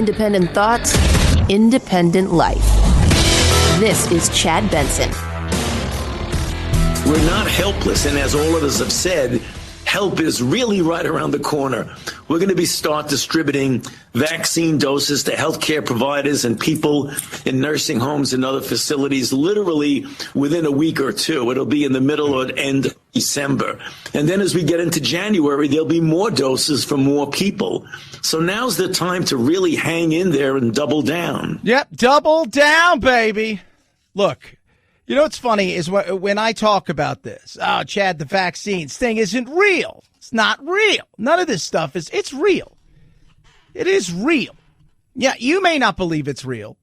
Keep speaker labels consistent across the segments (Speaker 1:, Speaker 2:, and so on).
Speaker 1: Independent thoughts, independent life. This is Chad Benson.
Speaker 2: We're not helpless, and as all of us have said, help is really right around the corner. We're going to start distributing vaccine doses to healthcare providers and people in nursing homes and other facilities literally within a week or two. It'll be in the middle or end of December. And then as we get into January, there'll be more doses for more people. So now's the time to really hang in there and double down.
Speaker 3: Yep, double down, baby. Look. You know what's funny is when I talk about this, oh, Chad, the vaccines thing isn't real. It's not real. None of this stuff it's real. It is real. Yeah, you may not believe it's real,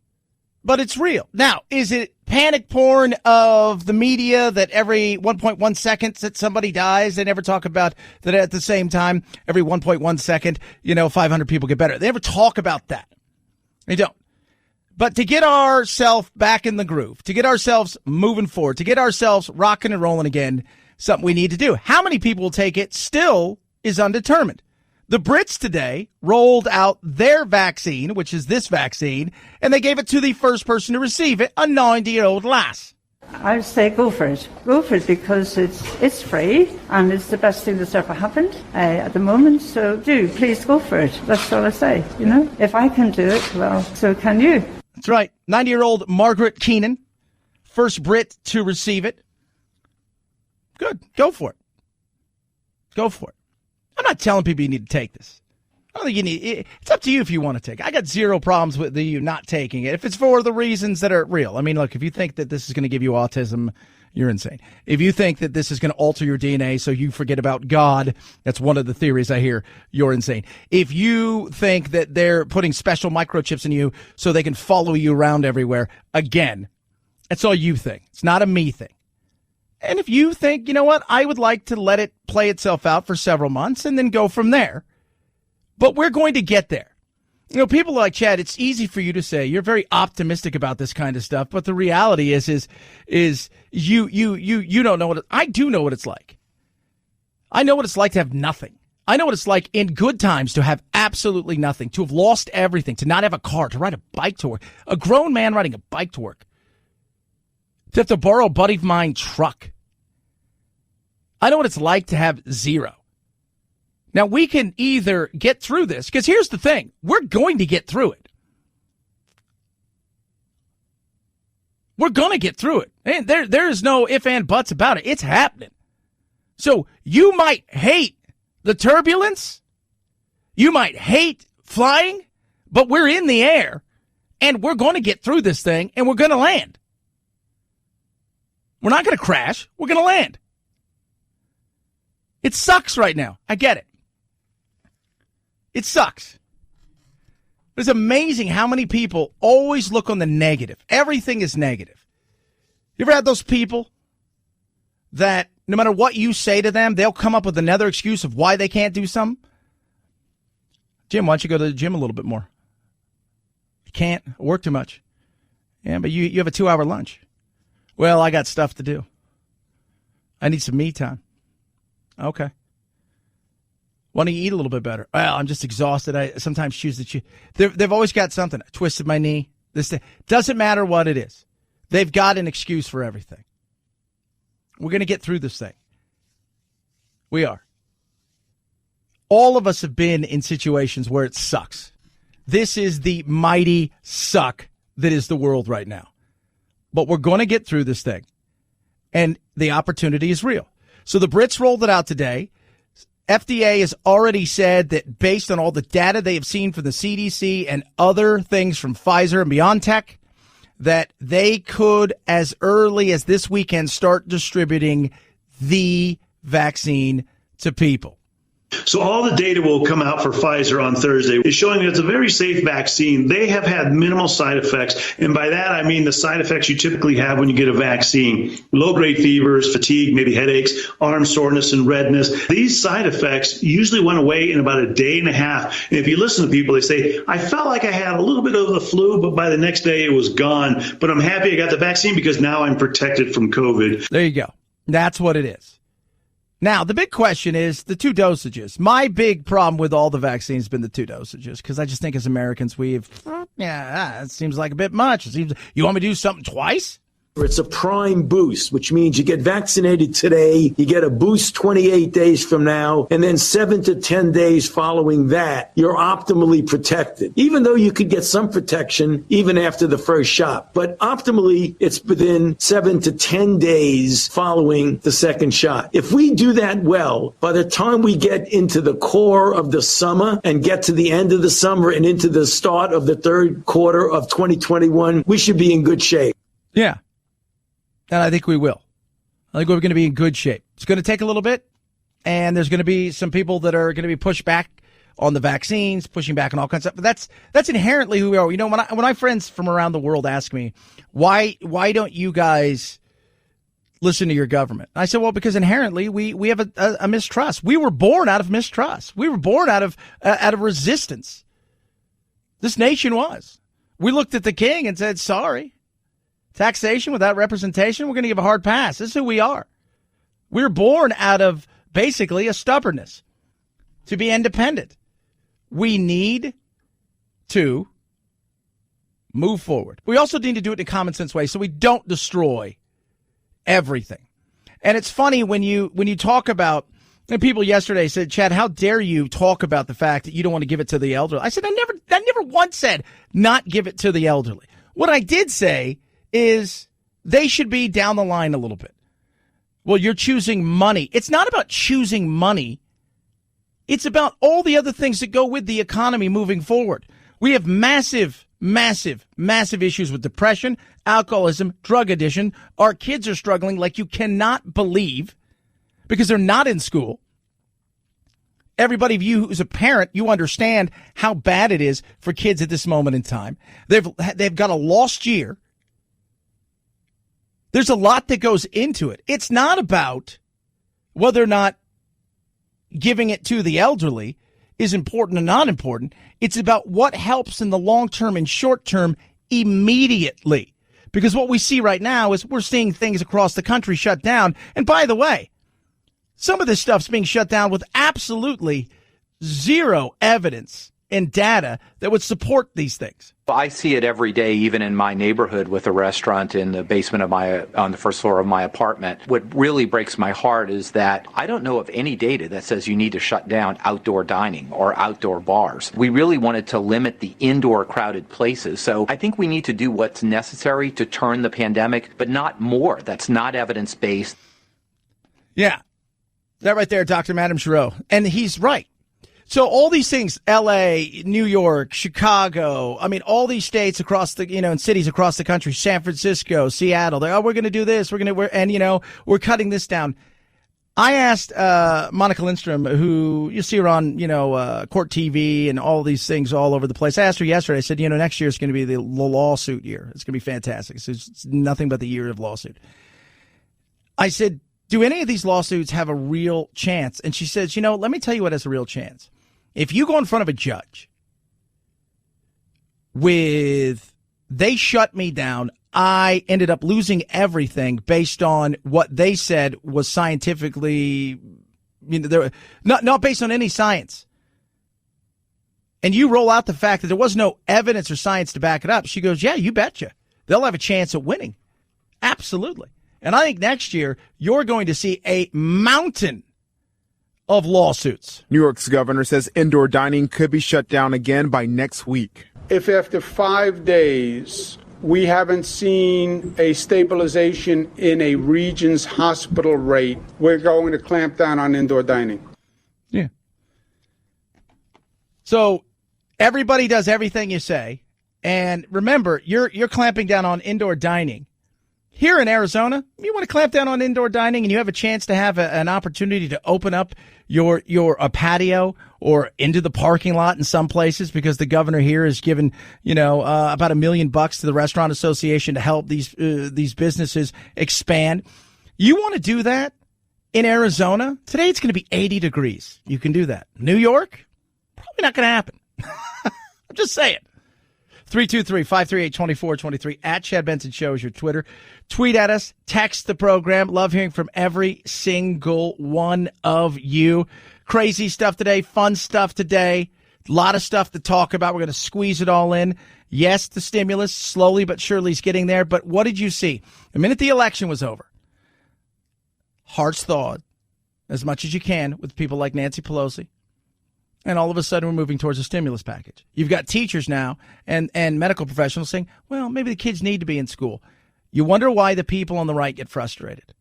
Speaker 3: but it's real. Now, is it panic porn of the media that every 1.1 seconds that somebody dies, they never talk about that at the same time, every 1.1 second, 500 people get better. They never talk about that. They don't. But to get ourselves back in the groove, to get ourselves moving forward, to get ourselves rocking and rolling again, something we need to do. How many people will take it still is undetermined. The Brits today rolled out their vaccine, which is this vaccine, and they gave it to the first person to receive it, a 90-year-old lass.
Speaker 4: I say go for it. Go for it because it's free and it's the best thing that's ever happened at the moment. So please go for it. That's all I say. If I can do it, well, so can you.
Speaker 3: That's right. 90-year-old Margaret Keenan, first Brit to receive it. Good. Go for it. Go for it. I'm not telling people you need to take this. I don't think you need it. It's up to you if you want to take it. I got zero problems with you not taking it if it's for the reasons that are real. I mean, look, if you think that this is going to give you autism, you're insane. If you think that this is going to alter your DNA so you forget about God, that's one of the theories I hear, you're insane. If you think that they're putting special microchips in you so they can follow you around everywhere, again, that's all you think. It's not a me thing. And if you think, you know what, I would like to let it play itself out for several months and then go from there. But we're going to get there. People like Chad, it's easy for you to say you're very optimistic about this kind of stuff, but the reality is you don't know what I do know what it's like. I know what it's like to have nothing. I know what it's like in good times to have absolutely nothing, to have lost everything, to not have a car, to ride a bike to work. A grown man riding a bike to work. To have to borrow a buddy of mine's truck. I know what it's like to have zero. Now, we can either get through this, because here's the thing. We're going to get through it. We're going to get through it. And there is no ifs and buts about it. It's happening. So you might hate the turbulence. You might hate flying, but we're in the air, and we're going to get through this thing, and we're going to land. We're not going to crash. We're going to land. It sucks right now. I get it. It sucks. It's amazing how many people always look on the negative. Everything is negative. You ever had those people that no matter what you say to them, they'll come up with another excuse of why they can't do something? Jim, why don't you go to the gym a little bit more? I can't. I work too much. Yeah, but you have a 2-hour lunch. Well, I got stuff to do. I need some me time. Okay. Why don't you eat a little bit better? Well, I'm just exhausted. I sometimes choose to chew. They've always got something. I twisted my knee. This thing. Doesn't matter what it is. They've got an excuse for everything. We're going to get through this thing. We are. All of us have been in situations where it sucks. This is the mighty suck that is the world right now. But we're going to get through this thing. And the opportunity is real. So the Brits rolled it out today. FDA has already said that based on all the data they have seen from the CDC and other things from Pfizer and BioNTech, that they could, as early as this weekend, start distributing the vaccine to people.
Speaker 5: So all the data will come out for Pfizer on Thursday. It's showing that it's a very safe vaccine. They have had minimal side effects. And by that, I mean the side effects you typically have when you get a vaccine. Low-grade fevers, fatigue, maybe headaches, arm soreness, and redness. These side effects usually went away in about a day and a half. And if you listen to people, they say, I felt like I had a little bit of the flu, but by the next day it was gone. But I'm happy I got the vaccine because now I'm protected from COVID.
Speaker 3: There you go. That's what it is. Now, the big question is the 2 dosages. My big problem with all the vaccines has been the 2 dosages, because I just think as Americans, it seems like a bit much. It seems, you want me to do something twice?
Speaker 2: It's a prime boost, which means you get vaccinated today, you get a boost 28 days from now, and then 7 to 10 days following that, you're optimally protected. Even though you could get some protection even after the first shot. But optimally, it's within 7 to 10 days following the second shot. If we do that well, by the time we get into the core of the summer and get to the end of the summer and into the start of the third quarter of 2021, we should be in good shape.
Speaker 3: Yeah. And I think we will. I think we're going to be in good shape. It's going to take a little bit, and there's going to be some people that are going to be pushed back on the vaccines, pushing back on all kinds of stuff. But that's inherently who we are. You know, when my friends from around the world ask me, why don't you guys listen to your government? I said, well, because inherently we have a mistrust. We were born out of mistrust. We were born out of resistance. This nation was. We looked at the king and said, sorry. Taxation without representation, we're going to give a hard pass. This is who we are. We're born out of basically a stubbornness to be independent. We need to move forward. We also need to do it in a common sense way so we don't destroy everything. And it's funny when you talk about, and people yesterday said, Chad, how dare you talk about the fact that you don't want to give it to the elderly? I said, I never once said not give it to the elderly. What I did say is they should be down the line a little bit. Well, you're choosing money. It's not about choosing money. It's about all the other things that go with the economy moving forward. We have massive issues with depression, alcoholism, drug addiction. Our kids are struggling like you cannot believe because they're not in school. Everybody of you who's a parent, you understand how bad it is for kids at this moment in time. They've got a lost year. There's a lot that goes into it. It's not about whether or not giving it to the elderly is important or not important. It's about what helps in the long term and short term immediately. Because what we see right now is we're seeing things across the country shut down. And by the way, some of this stuff's being shut down with absolutely zero evidence and data that would support these things.
Speaker 6: I see it every day, even in my neighborhood with a restaurant in the basement of on the first floor of my apartment. What really breaks my heart is that I don't know of any data that says you need to shut down outdoor dining or outdoor bars. We really wanted to limit the indoor crowded places. So I think we need to do what's necessary to turn the pandemic, but not more. That's not evidence-based.
Speaker 3: Yeah. That right there, Dr. Madam Giroux. And he's right. So all these things, L.A., New York, Chicago, I mean, all these states across the, and cities across the country, San Francisco, Seattle, we're going to do this, we're cutting this down. I asked Monica Lindstrom, who you see her on, Court TV and all these things all over the place. I asked her yesterday, I said, next year is going to be the lawsuit year. It's going to be fantastic. It's nothing but the year of lawsuit. I said, do any of these lawsuits have a real chance? And she says, let me tell you what has a real chance. If you go in front of a judge with, they shut me down, I ended up losing everything based on what they said was scientifically, not based on any science. And you roll out the fact that there was no evidence or science to back it up. She goes, yeah, you betcha. They'll have a chance at winning. Absolutely. And I think next year you're going to see a mountain of lawsuits.
Speaker 7: New York's governor says indoor dining could be shut down again by next week.
Speaker 8: If after 5 days we haven't seen a stabilization in a region's hospital rate, we're going to clamp down on indoor dining.
Speaker 3: Yeah. So everybody does everything you say. And remember, you're clamping down on indoor dining. Here in Arizona, you want to clamp down on indoor dining and you have a chance to have an opportunity to open up your patio or into the parking lot in some places because the governor here has given, about $1 million to the Restaurant Association to help these businesses expand. You want to do that in Arizona? Today it's going to be 80 degrees. You can do that. New York? Probably not going to happen. I'm just saying. 323-538-2423. At Chad Benson Show is your Twitter. Tweet at us. Text the program. Love hearing from every single one of you. Crazy stuff today. Fun stuff today. A lot of stuff to talk about. We're going to squeeze it all in. Yes, the stimulus slowly but surely is getting there. But what did you see? The minute the election was over, hearts thawed as much as you can with people like Nancy Pelosi. And all of a sudden, we're moving towards a stimulus package. You've got teachers now and medical professionals saying, well, maybe the kids need to be in school. You wonder why the people on the right get frustrated.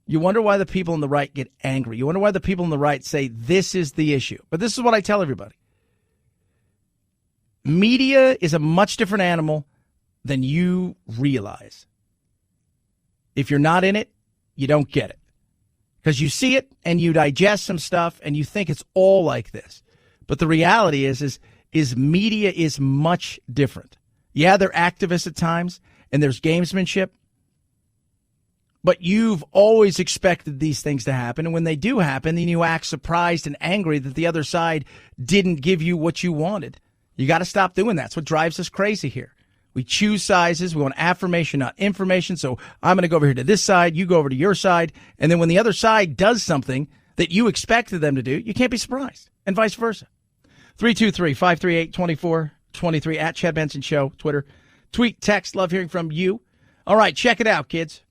Speaker 3: You wonder why the people on the right get angry. You wonder why the people on the right say this is the issue. But this is what I tell everybody. Media is a much different animal than you realize. If you're not in it, you don't get it. Because you see it and you digest some stuff and you think it's all like this. But the reality is media is much different. Yeah, they're activists at times and there's gamesmanship. But you've always expected these things to happen. And when they do happen, then you act surprised and angry that the other side didn't give you what you wanted. You got to stop doing that. That's what drives us crazy here. We choose sizes. We want affirmation, not information. So I'm going to go over here to this side. You go over to your side. And then when the other side does something that you expected them to do, you can't be surprised. And vice versa. 323-538-2423 at Chad Benson Show, Twitter. Tweet, text. Love hearing from you. All right, check it out, kids.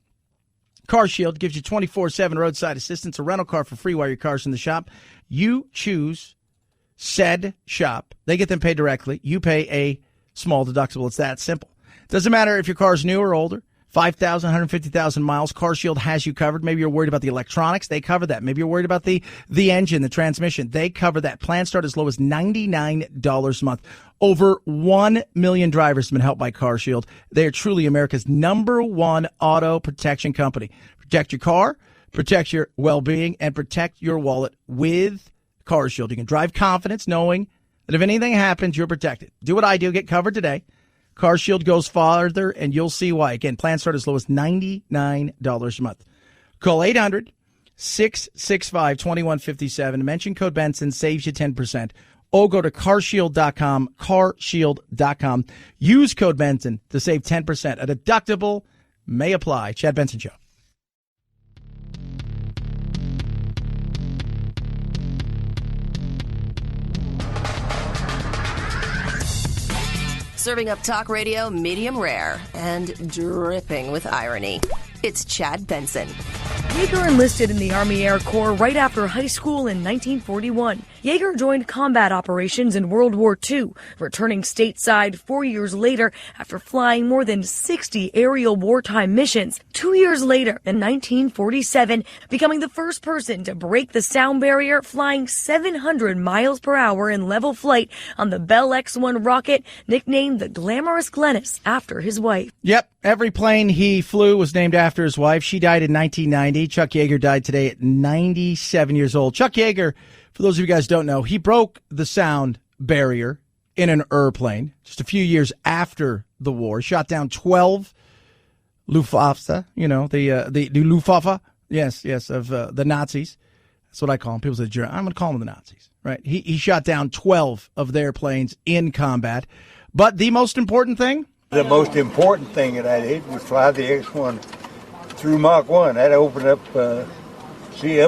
Speaker 3: Car Shield gives you 24/7 roadside assistance, a rental car for free while your car's in the shop. You choose said shop. They get them paid directly. You pay a small deductible. It's that simple. Doesn't matter if your car's new or older. 5,000, 150,000 miles. Car Shield has you covered. Maybe you're worried about the electronics. They cover that. Maybe you're worried about the engine, the transmission. They cover that. Plans start as low as $99 a month. Over 1 million drivers have been helped by Car Shield. They are truly America's #1 auto protection company. Protect your car, protect your well-being, and protect your wallet with Car Shield. You can drive confidence knowing that if anything happens, you're protected. Do what I do. Get covered today. Car Shield goes farther, and you'll see why. Again, plans start as low as $99 a month. Call 800-665-2157. Mention code Benson. Saves you 10%. Or go to carshield.com, carshield.com. Use code Benson to save 10%. A deductible may apply. Chad Benson Show.
Speaker 1: Serving up talk radio medium rare and dripping with irony. It's Chad Benson.
Speaker 9: Yeager enlisted in the Army Air Corps right after high school in 1941. Yeager joined combat operations in World War II, returning stateside 4 years later after flying more than 60 aerial wartime missions. 2 years later, in 1947, becoming the first person to break the sound barrier, flying 700 miles per hour in level flight on the Bell X-1 rocket, nicknamed the Glamorous Glennis after his wife.
Speaker 3: Yep, every plane he flew was named after his wife. She died in 1990. Chuck Yeager died today at 97 years old. Chuck Yeager, for those of you guys who don't know, he broke the sound barrier in an airplane just a few years after the war. Shot down 12 Luftwaffe, the Luftwaffe, yes, of the Nazis. That's what I call them. People say, I'm going to call them the Nazis, right? He shot down 12 of their planes in combat. But the most important thing?
Speaker 10: The most important thing that I did was fly the X-1 through Mach 1. That opened up, up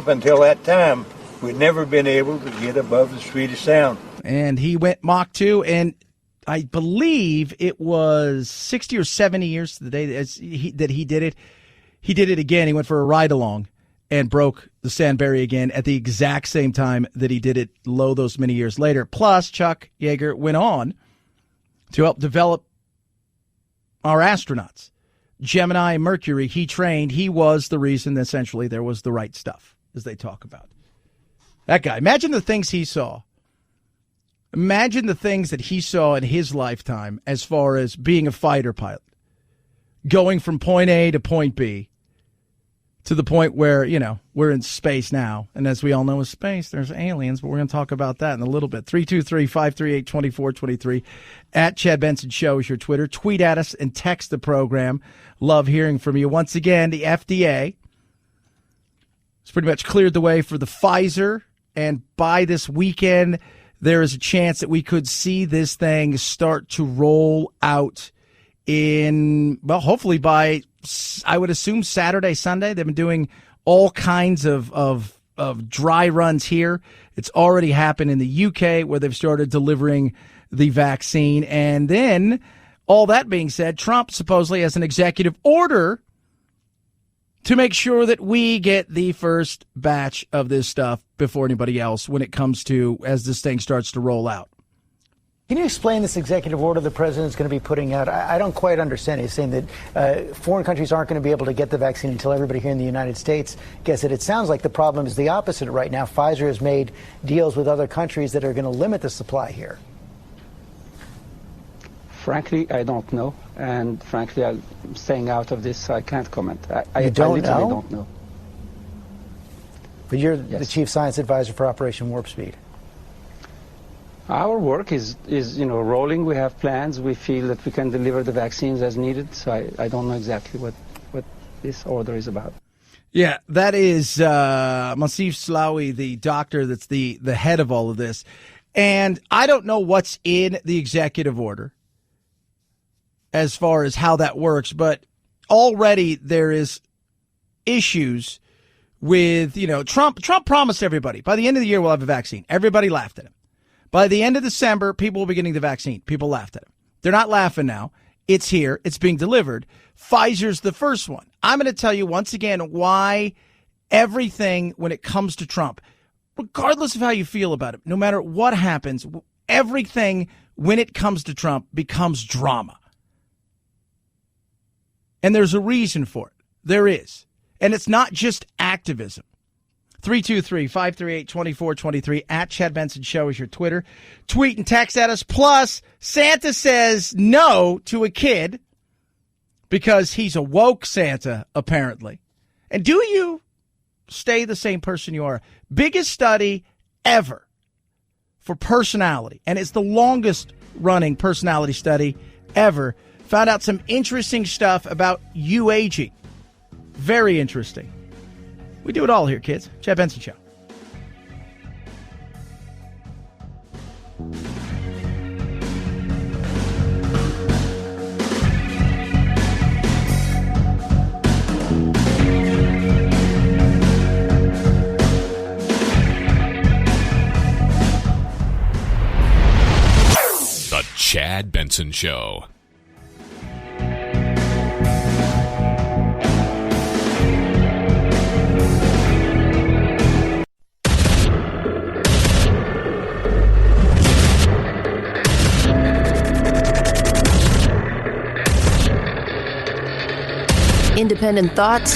Speaker 10: until that time, we'd never been able to get above the speed of sound.
Speaker 3: And he went Mach 2, and I believe it was 60 or 70 years to the day that he did it. He did it again. He went for a ride-along and broke the sound barrier again at the exact same time that he did it low those many years later. Plus, Chuck Yeager went on to help develop our astronauts. Gemini and Mercury, he trained. He was the reason that essentially there was the right stuff, as they talk about. That guy, imagine the things he saw. Imagine the things that he saw in his lifetime as far as being a fighter pilot, going from point A to point B to the point where, we're in space now. And as we all know, in space, there's aliens, but we're going to talk about that in a little bit. 323-538-2423 at Chad Benson Show is your Twitter. Tweet at us and text the program. Love hearing from you. Once again, the FDA has pretty much cleared the way for the Pfizer. And by this weekend, there is a chance that we could see this thing start to roll out hopefully by, I would assume, Saturday, Sunday. They've been doing all kinds of dry runs here. It's already happened in the UK where they've started delivering the vaccine. And then, all that being said, Trump supposedly has an executive order to make sure that we get the first batch of this stuff before anybody else when it comes to as this thing starts to roll out.
Speaker 11: Can you explain this executive order the president's going to be putting out? I don't quite understand. He's saying that foreign countries aren't going to be able to get the vaccine until everybody here in the United States gets it. It sounds like the problem is the opposite right now. Pfizer has made deals with other countries that are going to limit the supply here.
Speaker 12: Frankly, I don't know. And frankly, I'm staying out of this. I can't comment. I
Speaker 11: literally
Speaker 12: don't know.
Speaker 11: But you're the chief science advisor for Operation Warp Speed.
Speaker 12: Our work is rolling. We have plans. We feel that we can deliver the vaccines as needed. So I don't know exactly what this order is about.
Speaker 3: Yeah, that is Masif Slawi, the doctor that's the head of all of this. And I don't know what's in the executive order as far as how that works, but already there is issues with, Trump promised everybody by the end of the year we'll have a vaccine. Everybody laughed at him. By the end of December, people will be getting the vaccine. People laughed at him. They're not laughing now. It's here. It's being delivered. Pfizer's the first one. I'm going to tell you once again why everything when it comes to Trump, regardless of how you feel about it, no matter what happens, everything when it comes to Trump becomes drama. And there's a reason for it. There is. And it's not just activism. 323-538-2423 at Chad Benson Show is your Twitter. Tweet and text at us. Plus, Santa says no to a kid because he's a woke Santa, apparently. And do you stay the same person you are? Biggest study ever for personality. And it's the longest running personality study ever. Found out some interesting stuff about you aging. Very interesting. We do it all here, kids. Chad Benson Show.
Speaker 13: The Chad Benson Show.
Speaker 1: Independent thoughts,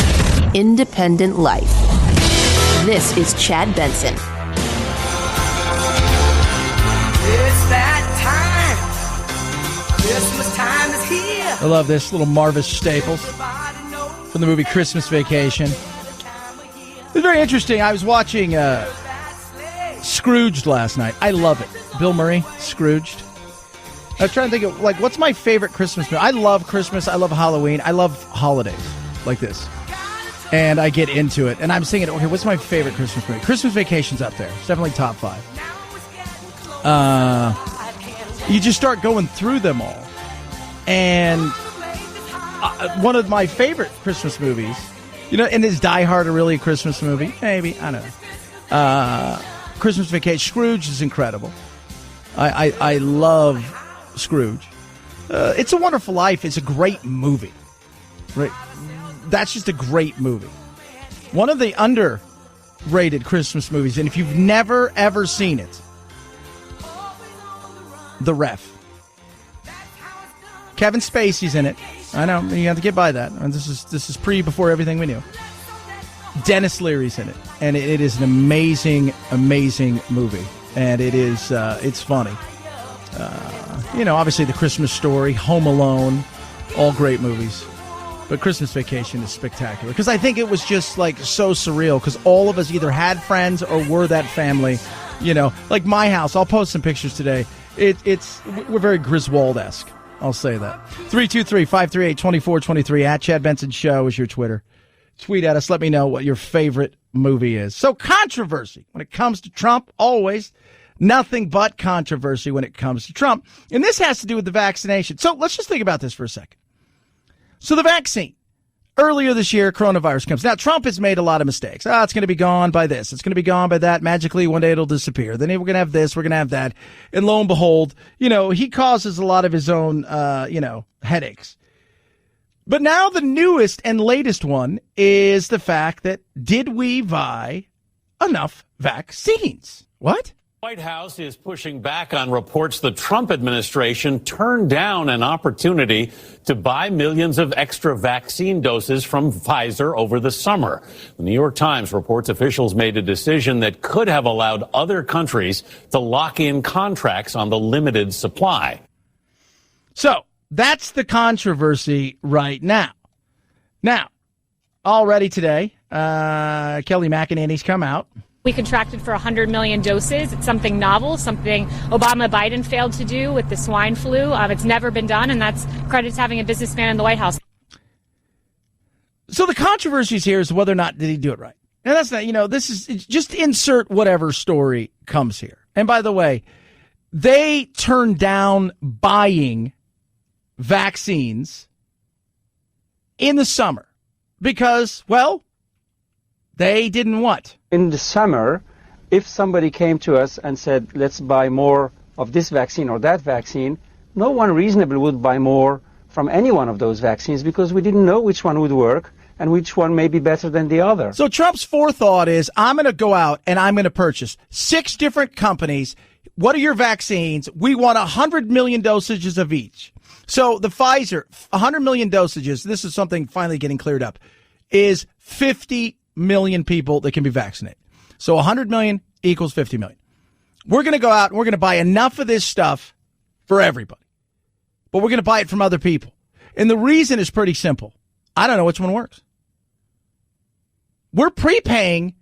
Speaker 1: independent life. This is Chad Benson.
Speaker 14: It's that time. Christmas time is here.
Speaker 3: I love this little Marvis Staples from the movie Christmas Vacation. It was very interesting. I was watching Scrooged last night. I love it. Bill Murray, Scrooged. I was trying to think of, what's my favorite Christmas movie? I love Christmas. I love Halloween. I love holidays like this. And I get into it. And I'm thinking, okay, what's my favorite Christmas movie? Christmas Vacation's up there. It's definitely top 5. You just start going through them all. And one of my favorite Christmas movies, and is Die Hard really a Christmas movie? Maybe. I don't know. Christmas Vacation. Scrooge is incredible. I love Scrooge. It's a Wonderful Life. It's a great movie. Right? That's just a great movie. One of the underrated Christmas movies, and if you've never, ever seen it, The Ref. Kevin Spacey's in it. I know, you have to get by that. And this is before everything we knew. Dennis Leary's in it. And it is an amazing, amazing movie. And it is, it's funny. Obviously The Christmas Story, Home Alone, all great movies. But Christmas Vacation is spectacular. Because I think it was just, so surreal. Because all of us either had friends or were that family. Like my house. I'll post some pictures today. We're very Griswold-esque. I'll say that. 323-538-2423 at Chad Benson Show is your Twitter. Tweet at us. Let me know what your favorite movie is. So controversy when it comes to Trump, always. Nothing but controversy when it comes to Trump. And this has to do with the vaccination. So let's just think about this for a second. So the vaccine. Earlier this year, coronavirus comes. Now, Trump has made a lot of mistakes. It's going to be gone by this. It's going to be gone by that. Magically, one day it'll disappear. Then we're going to have this. We're going to have that. And lo and behold, he causes a lot of his own, headaches. But now the newest and latest one is the fact that did we buy enough vaccines? What?
Speaker 15: White House is pushing back on reports the Trump administration turned down an opportunity to buy millions of extra vaccine doses from Pfizer over the summer. The New York Times reports officials made a decision that could have allowed other countries to lock in contracts on the limited supply.
Speaker 3: So that's the controversy right now. Now, already today, Kelly McEnany's come out.
Speaker 16: We contracted for 100 million doses. It's something novel, something Obama-Biden failed to do with the swine flu. It's never been done, and that's credit to having a businessman in the White House.
Speaker 3: So the controversy here is whether or not did he do it right. And that's not, this is just insert whatever story comes here. And by the way, they turned down buying vaccines in the summer because, well, they didn't what?
Speaker 12: In the summer, if somebody came to us and said, let's buy more of this vaccine or that vaccine, no one reasonably would buy more from any one of those vaccines because we didn't know which one would work and which one may be better than the other.
Speaker 3: So Trump's forethought is, I'm going to go out and I'm going to purchase 6 different companies. What are your vaccines? We want 100 million dosages of each. So the Pfizer, 100 million dosages, this is something finally getting cleared up, is 50 million people that can be vaccinated. So 100 million equals 50 million. We're going to go out and we're going to buy enough of this stuff for everybody. But we're going to buy it from other people. And the reason is pretty simple. I don't know which one works. We're prepaying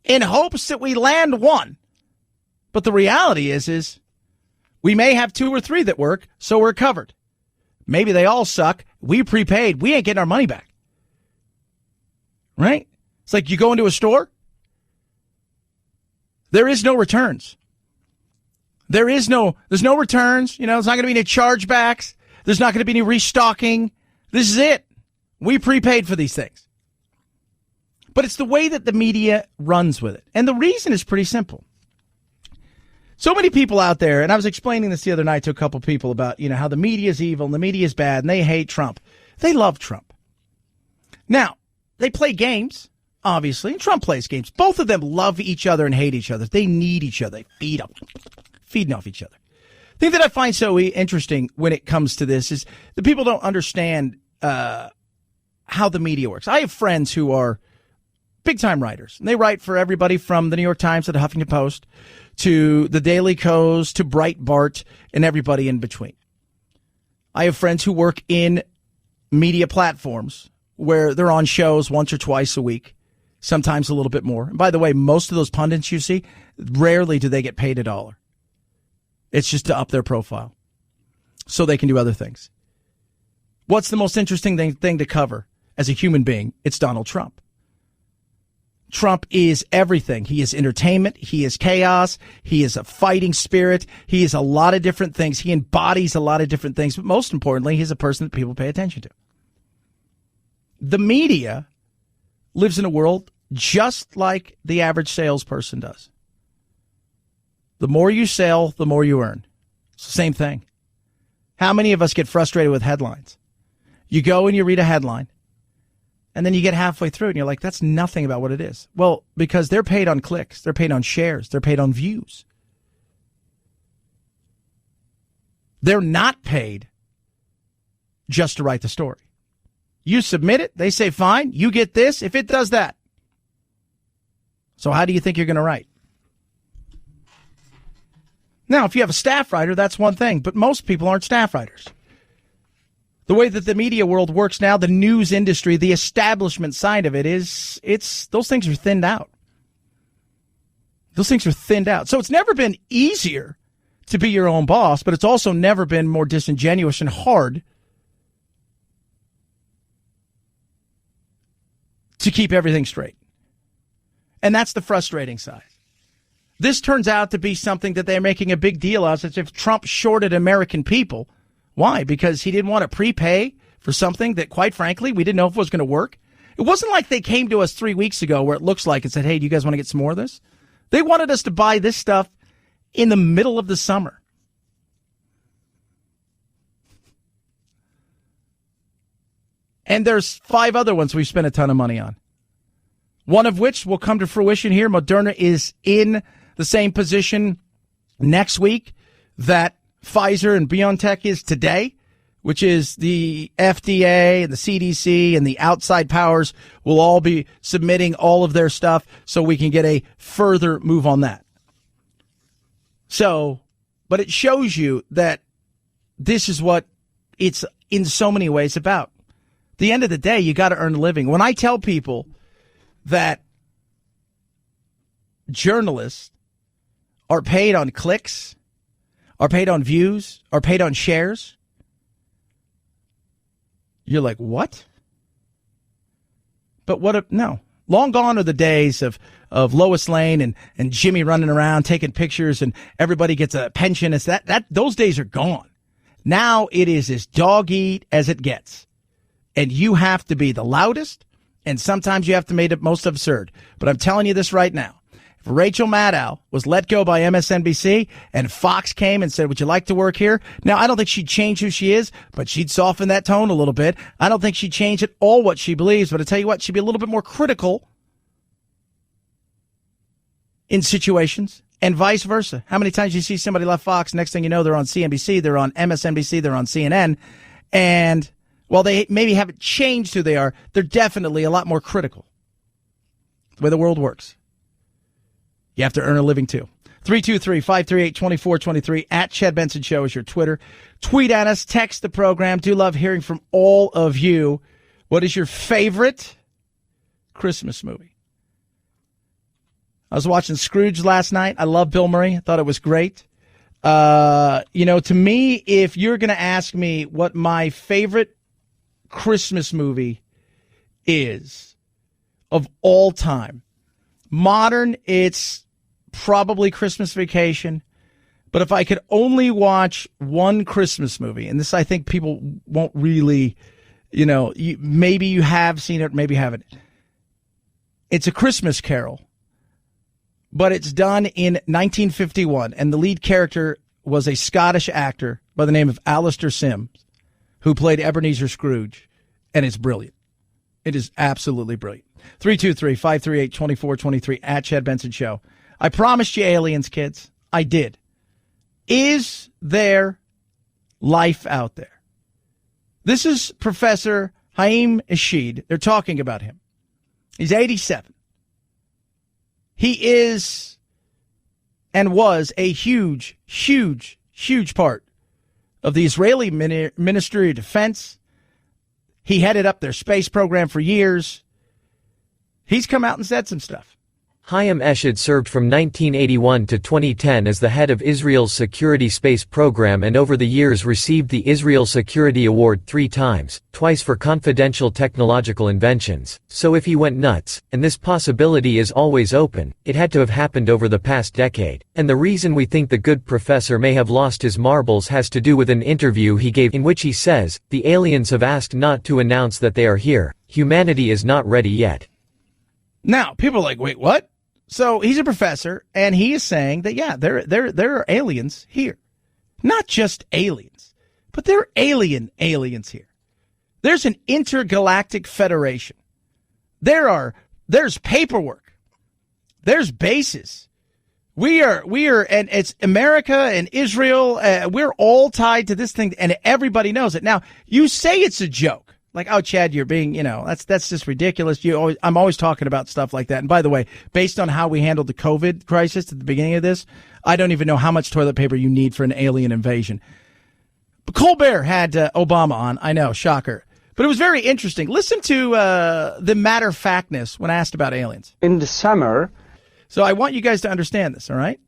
Speaker 3: in hopes that we land one. But the reality is we may have 2 or 3 that work, so we're covered. Maybe they all suck. We prepaid. We ain't getting our money back. Right? It's like you go into a store. There is no returns. There's no returns. There's not going to be any chargebacks. There's not going to be any restocking. This is it. We prepaid for these things. But it's the way that the media runs with it. And the reason is pretty simple. So many people out there, and I was explaining this the other night to a couple people about, how the media is evil and the media is bad and they hate Trump. They love Trump. Now, they play games, obviously, and Trump plays games. Both of them love each other and hate each other. They need each other. They feeding off each other. The thing that I find so interesting when it comes to this is the people don't understand how the media works. I have friends who are big-time writers, and they write for everybody from the New York Times to the Huffington Post to the Daily Kos to Breitbart and everybody in between. I have friends who work in media platforms where they're on shows once or twice a week, sometimes a little bit more. And by the way, most of those pundits you see, rarely do they get paid $1. It's just to up their profile so they can do other things. What's the most interesting thing to cover as a human being? It's Donald Trump. Trump is everything. He is entertainment. He is chaos. He is a fighting spirit. He is a lot of different things. He embodies a lot of different things. But most importantly, he's a person that people pay attention to. The media lives in a world just like the average salesperson does. The more you sell, the more you earn. It's the same thing. How many of us get frustrated with headlines? You go and you read a headline, and then you get halfway through and you're like, that's nothing about what it is. Well, because they're paid on clicks, they're paid on shares, they're paid on views. They're not paid just to write the story. You submit it, they say, fine, you get this if it does that. So how do you think you're going to write? Now, if you have a staff writer, that's one thing, but most people aren't staff writers. The way that the media world works now, the news industry, the establishment side of it those things are thinned out. Those things are thinned out. So it's never been easier to be your own boss, but it's also never been more disingenuous and hard to keep everything straight. And that's the frustrating side. this turns out to be something that they're making a big deal of, as if Trump shorted American people. Why? Because he didn't want to prepay for something that, quite frankly, we didn't know if it was going to work. It wasn't like they came to us 3 weeks ago where it looks like and said, hey, do you guys want to get some more of this? They wanted us to buy this stuff in the middle of the summer. And there's 5 other ones we've spent a ton of money on. One of which will come to fruition here. Moderna is in the same position next week that Pfizer and BioNTech is today, which is the FDA and the CDC and the outside powers will all be submitting all of their stuff so we can get a further move on that. So, but it shows you that this is what it's in so many ways about. At the end of the day, you got to earn a living. When I tell people that journalists are paid on clicks, are paid on views, are paid on shares, you're like, what? But what? No. Long gone are the days of Lois Lane and Jimmy running around taking pictures and everybody gets a pension. It's that those days are gone. Now it is as dog eat as it gets. And you have to be the loudest, and sometimes you have to make it most absurd. But I'm telling you this right now. If Rachel Maddow was let go by MSNBC and Fox came and said, would you like to work here? Now, I don't think she'd change who she is, but she'd soften that tone a little bit. I don't think she'd change at all what she believes, but I tell you what, she'd be a little bit more critical in situations and vice versa. How many times you see somebody left Fox, next thing you know, they're on CNBC, they're on MSNBC, they're on CNN, and while they maybe haven't changed who they are, they're definitely a lot more critical. The way the world works. You have to earn a living, too. 323-538-2423. At Chad Benson Show is your Twitter. Tweet at us. Text the program. Do love hearing from all of you. What is your favorite Christmas movie? I was watching Scrooge last night. I love Bill Murray. I thought it was great. To me, if you're going to ask me what my favorite Christmas movie is of all time, modern, it's probably Christmas Vacation. But if I could only watch one Christmas movie, and this I think people won't really, maybe you have seen it, maybe haven't. It's A Christmas Carol, but it's done in 1951, and the lead character was a Scottish actor by the name of Alistair Sims, who played Ebenezer Scrooge, and it's brilliant. It is absolutely brilliant. 323-538-2423 at Chad Benson Show. I promised you aliens, kids. I did. Is there life out there? This is Professor Haim Eshed. They're talking about him. He's 87. He is and was a huge, huge, huge part of the Israeli Ministry of Defense. He headed up their space program for years. He's come out and said some stuff.
Speaker 17: Haim Eshed served from 1981 to 2010 as the head of Israel's security space program and over the years received the Israel Security Award 3 times, twice for confidential technological inventions. So if he went nuts, and this possibility is always open, it had to have happened over the past decade. And the reason we think the good professor may have lost his marbles has to do with an interview he gave in which he says, the aliens have asked not to announce that they are here. Humanity is not ready yet.
Speaker 3: Now, people are like, wait, what? So he's a professor, and he is saying that, yeah, there are aliens here. Not just aliens, but there are aliens here. There's an intergalactic federation. There's paperwork. There's bases. We are, and it's America and Israel. We're all tied to this thing, and everybody knows it. Now, you say it's a joke. Like, oh, Chad, you're being, that's just ridiculous. I'm always talking about stuff like that. And by the way, based on how we handled the COVID crisis at the beginning of this, I don't even know how much toilet paper you need for an alien invasion. But Colbert had Obama on. I know, shocker. But it was very interesting. Listen to the matter-of-factness when asked about aliens.
Speaker 12: In the summer.
Speaker 3: So I want you guys to understand this, all right?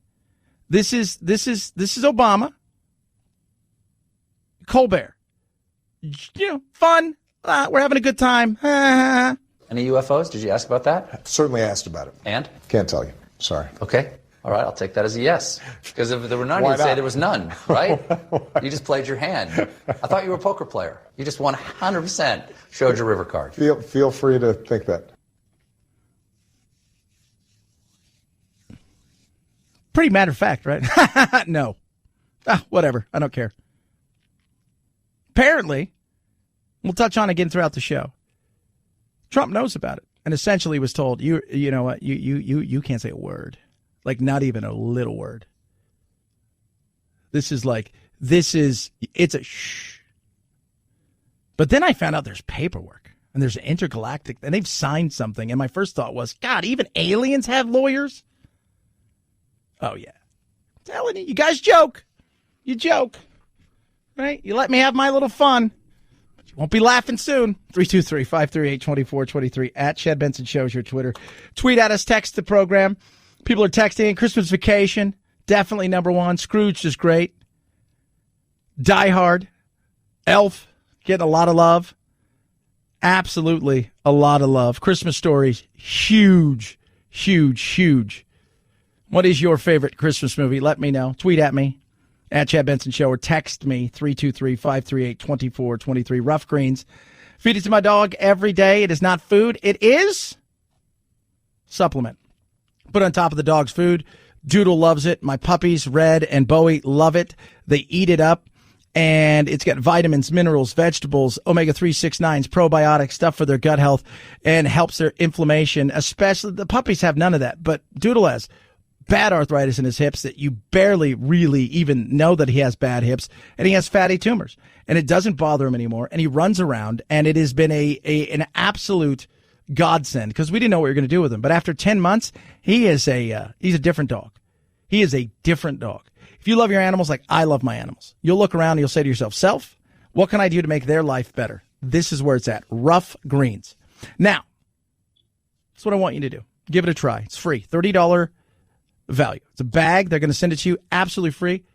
Speaker 3: This is Obama. Colbert. Fun. We're having a good time.
Speaker 18: Any UFOs? Did you ask about that?
Speaker 19: Certainly asked about it.
Speaker 18: And?
Speaker 19: Can't tell you. Sorry.
Speaker 18: Okay. All right, I'll take that as a yes. Because if there were none,
Speaker 19: Why
Speaker 18: you'd say
Speaker 19: not?
Speaker 18: there was none, right? You just played your hand. I thought you were a poker player. You just 100% showed your river card.
Speaker 19: Feel free to think that.
Speaker 3: Pretty matter of fact, right? No. Whatever. I don't care. Apparently, we'll touch on again throughout the show. Trump knows about it and essentially was told, you know what, you can't say a word. Like, not even a little word. It's a shh. But then I found out there's paperwork and there's intergalactic, and they've signed something. And my first thought was, God, even aliens have lawyers? Oh, yeah. I'm telling you, you guys joke. You joke. Right? You let me have my little fun. But you won't be laughing soon. 323-538-2423 at Chad Benson Show is your Twitter. Tweet at us, text the program. People are texting. Christmas Vacation, definitely number one. Scrooge is great. Die Hard. Elf, getting a lot of love. Absolutely a lot of love. Christmas Stories, huge, huge, huge. What is your favorite Christmas movie? Let me know. Tweet at me, at Chad Benson Show, or text me, 323-538-2423. Rough Greens. Feed it to my dog every day. It is not food. It is supplement. Put on top of the dog's food. Doodle loves it. My puppies, Red and Bowie, love it. They eat it up. And it's got vitamins, minerals, vegetables, omega-3, 6, 9s, probiotics, stuff for their gut health, and helps their inflammation. Especially the puppies have none of that. But Doodle has bad arthritis in his hips that you barely really even know that he has bad hips. And he has fatty tumors. And it doesn't bother him anymore. And he runs around. And it has been an absolute godsend, because we didn't know what we were going to do with him. But after 10 months, he's a different dog. He is a different dog. If you love your animals like I love my animals, you'll look around and you'll say to yourself, Self, what can I do to make their life better? This is where it's at. Rough Greens. Now, that's what I want you to do. Give it a try. It's free. $30 value. It's a bag. They're going to send it to you absolutely free.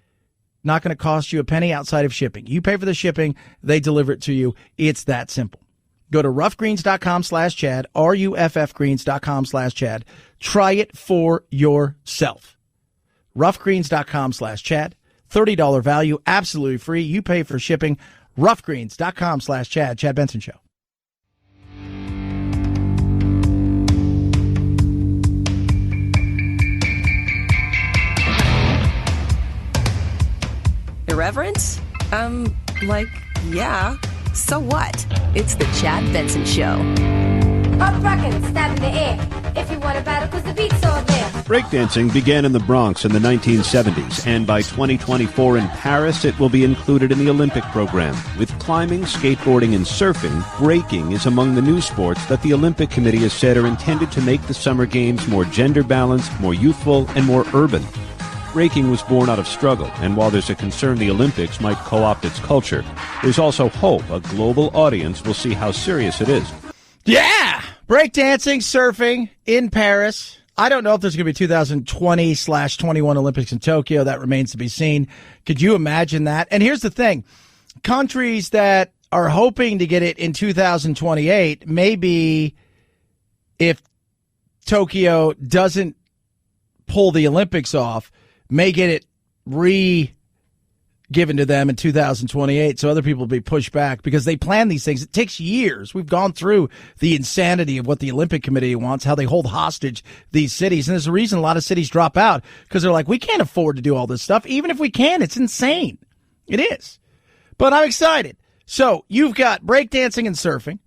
Speaker 3: Not going to cost you a penny outside of shipping. You pay for the shipping. They deliver it to you. It's that simple. Go to roughgreens.com/Chad, ruffgreens.com/Chad. Try it for yourself. roughgreens.com/Chad. $30 value, absolutely free. You pay for shipping. roughgreens.com/Chad. Chad Benson Show.
Speaker 1: Irreverence? Yeah. So what? It's the Chad Benson Show.
Speaker 20: Up rockin', stab in the air. If you want a battle, cause the beat's all there.
Speaker 21: Breakdancing began in the Bronx in the 1970s, and by 2024 in Paris, it will be included in the Olympic program. With climbing, skateboarding, and surfing, breaking is among the new sports that the Olympic Committee has said are intended to make the Summer Games more gender-balanced, more youthful, and more urban. Breaking was born out of struggle, and while there's a concern the Olympics might co-opt its culture, there's also hope a global audience will see how serious it is.
Speaker 3: Yeah! Breakdancing, surfing in Paris. I don't know if there's going to be 2020/21 Olympics in Tokyo. That remains to be seen. Could you imagine that? And here's the thing. Countries that are hoping to get it in 2028, maybe if Tokyo doesn't pull the Olympics off, may get it given to them in 2028, so other people will be pushed back because they plan these things. It takes years. We've gone through the insanity of what the Olympic Committee wants, how they hold hostage these cities. And there's a reason a lot of cities drop out, because they're like, we can't afford to do all this stuff. Even if we can, it's insane. It is. But I'm excited. So you've got breakdancing and surfing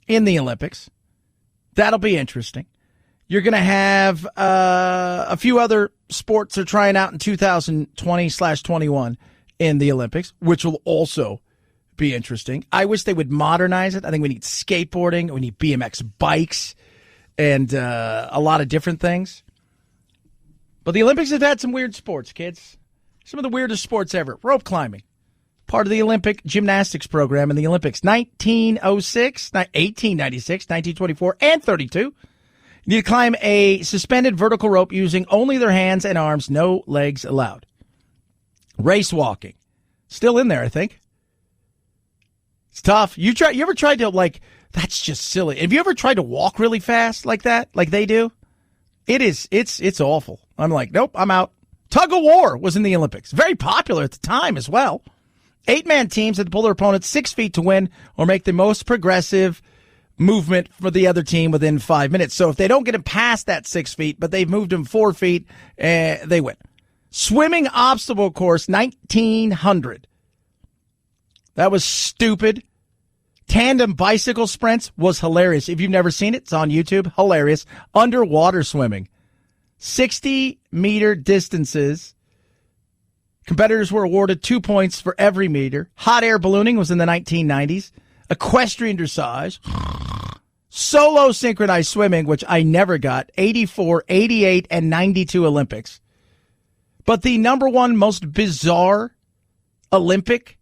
Speaker 3: in the Olympics. That'll be interesting. You're going to have a few other sports they're trying out in 2020/21 in the Olympics, which will also be interesting. I wish they would modernize it. I think we need skateboarding. We need BMX bikes and a lot of different things. But the Olympics have had some weird sports, kids. Some of the weirdest sports ever. Rope climbing. Part of the Olympic gymnastics program in the Olympics. 1906, 1896, 1924, and 32. You need to climb a suspended vertical rope using only their hands and arms, no legs allowed. Race walking. Still in there, I think. It's tough. You ever tried to, that's just silly. Have you ever tried to walk really fast like that, like they do? It's awful. I'm like, nope, I'm out. Tug of war was in the Olympics. Very popular at the time as well. 8-man teams had to pull their opponent 6 feet to win or make the most progressive movement for the other team within 5 minutes. So if they don't get him past that 6 feet, but they've moved him 4 feet, they win. Swimming obstacle course, 1900. That was stupid. Tandem bicycle sprints was hilarious. If you've never seen it, it's on YouTube. Hilarious. Underwater swimming. 60-meter distances. Competitors were awarded 2 points for every meter. Hot air ballooning was in the 1990s. Equestrian dressage. Solo synchronized swimming, which I never got. 84, 88, and 92 Olympics. But the number one most bizarre Olympic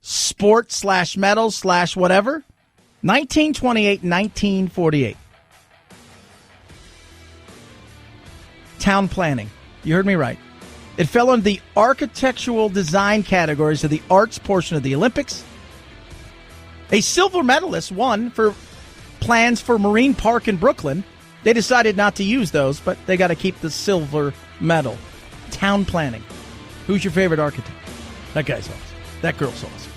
Speaker 3: sport / medal / whatever, 1928, 1948. Town planning. You heard me right. It fell under the architectural design categories of the arts portion of the Olympics. A silver medalist won for plans for Marine Park in Brooklyn. They decided not to use those, but they got to keep the silver medal. Town planning. Who's your favorite architect? That guy's awesome. That girl's awesome.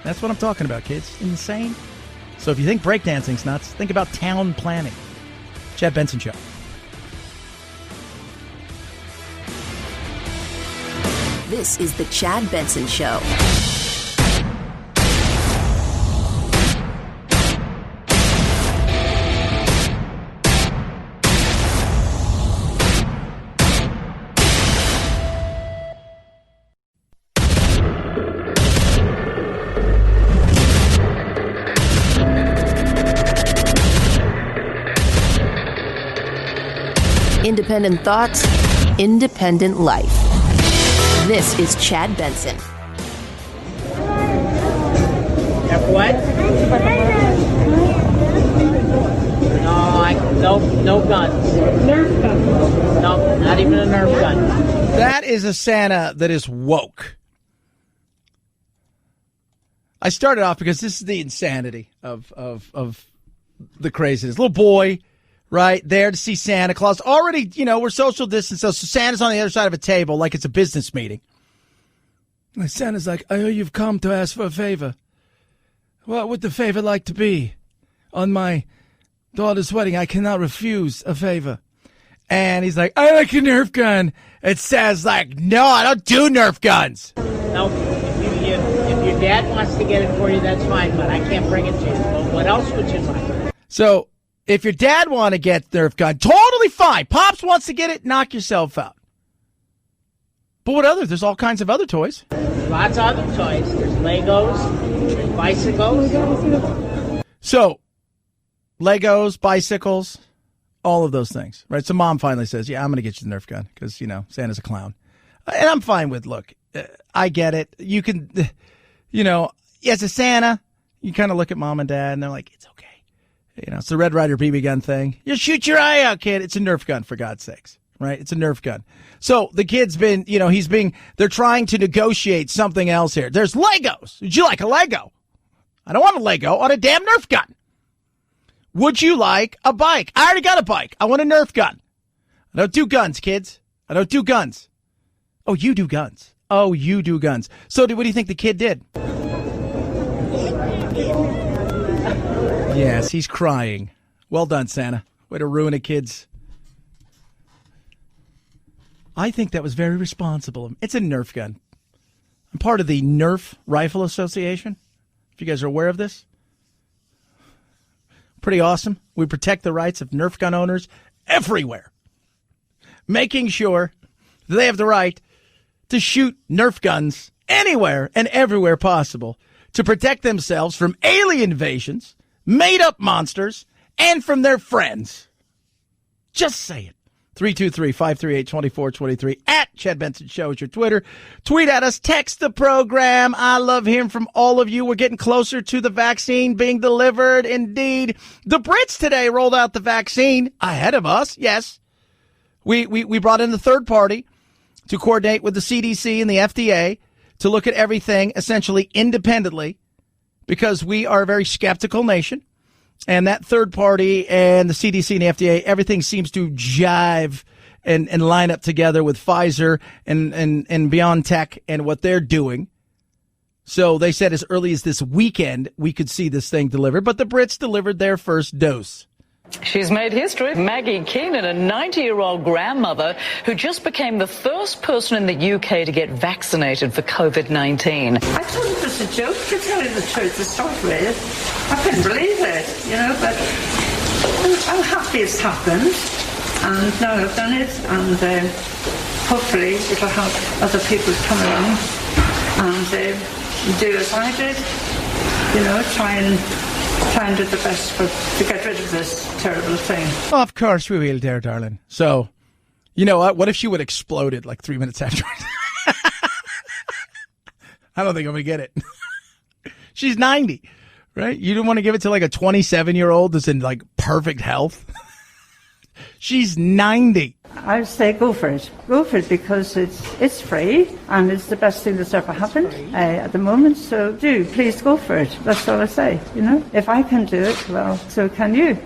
Speaker 3: That's what I'm talking about, kids. Insane. So if you think breakdancing's nuts, think about town planning. Chad Benson Show.
Speaker 1: This is the Chad Benson Show. Independent thoughts, independent life. This is Chad Benson.
Speaker 4: Have what? No guns. Nerf guns. No, not even a Nerf gun.
Speaker 3: That is a Santa that is woke. I started off because this is the insanity of the craziness. Little boy, right, there to see Santa Claus. Already, we're social distance, so Santa's on the other side of a table like it's a business meeting. And Santa's like, I hear you've come to ask for a favor. What would the favor like to be? On my daughter's wedding, I cannot refuse a favor. And he's like, I like a Nerf gun. And Santa's like, no, I don't do Nerf guns.
Speaker 4: No, if your dad wants to get it for you, that's fine, but I can't bring it to you. But what else would you like?
Speaker 3: So, if your dad want to get Nerf gun, totally fine. Pops wants to get it, knock yourself out. But what other? There's all kinds of other toys.
Speaker 4: There's lots of other toys. There's Legos, there's bicycles.
Speaker 3: So, Legos, bicycles, all of those things, right? So mom finally says, yeah, I'm going to get you the Nerf gun because, Santa's a clown. And I'm fine with, look, I get it. You can, as a Santa, you kind of look at mom and dad and they're like, it's okay. It's the Red Ryder BB gun thing. You shoot your eye out, kid. It's a Nerf gun, for God's sakes, right? It's a Nerf gun. So the kid's been, they're trying to negotiate something else here. There's Legos. Would you like a Lego? I don't want a Lego. I want a damn Nerf gun. Would you like a bike? I already got a bike. I want a Nerf gun. I don't do guns, kids. I don't do guns. Oh, you do guns. Oh, you do guns. So what do you think the kid did? Yes, he's crying. Well done, Santa. Way to ruin a kid's. I think that was very responsible. It's a Nerf gun. I'm part of the Nerf Rifle Association. If you guys are aware of this. Pretty awesome. We protect the rights of Nerf gun owners everywhere. Making sure that they have the right to shoot Nerf guns anywhere and everywhere possible to protect themselves from alien invasions, made-up monsters, and from their friends. Just say it. 323-538-2423. At Chad Benson Show is your Twitter. Tweet at us. Text the program. I love hearing from all of you. We're getting closer to the vaccine being delivered. Indeed. The Brits today rolled out the vaccine ahead of us. Yes. We brought in the third party to coordinate with the CDC and the FDA to look at everything essentially independently because we are a very skeptical nation. And that third party and the CDC and the FDA, everything seems to jive and line up together with Pfizer and BioNTech and what they're doing. So they said as early as this weekend, we could see this thing delivered. But the Brits delivered their first dose.
Speaker 5: She's made history. Maggie Keenan, a 90-year-old grandmother who just became the first person in the UK to get vaccinated for COVID-19.
Speaker 22: I thought it was a joke, to tell you the truth, to start with. I couldn't believe it, but I'm happy it's happened. And now I've done it, and hopefully it'll help other people come along and do as I did, try and do the best to get rid of this terrible thing.
Speaker 3: Of course we will, dear darling. So, you know what if she would have exploded like 3 minutes after? I don't think I'm going to get it. She's 90, right? You didn't want to give it to like a 27-year-old that's in like perfect health. She's 90.
Speaker 22: I would say go for it. Go for it because it's free and it's the best thing that's ever happened at the moment. So please go for it. That's all I say. If I can do it, well, so can you.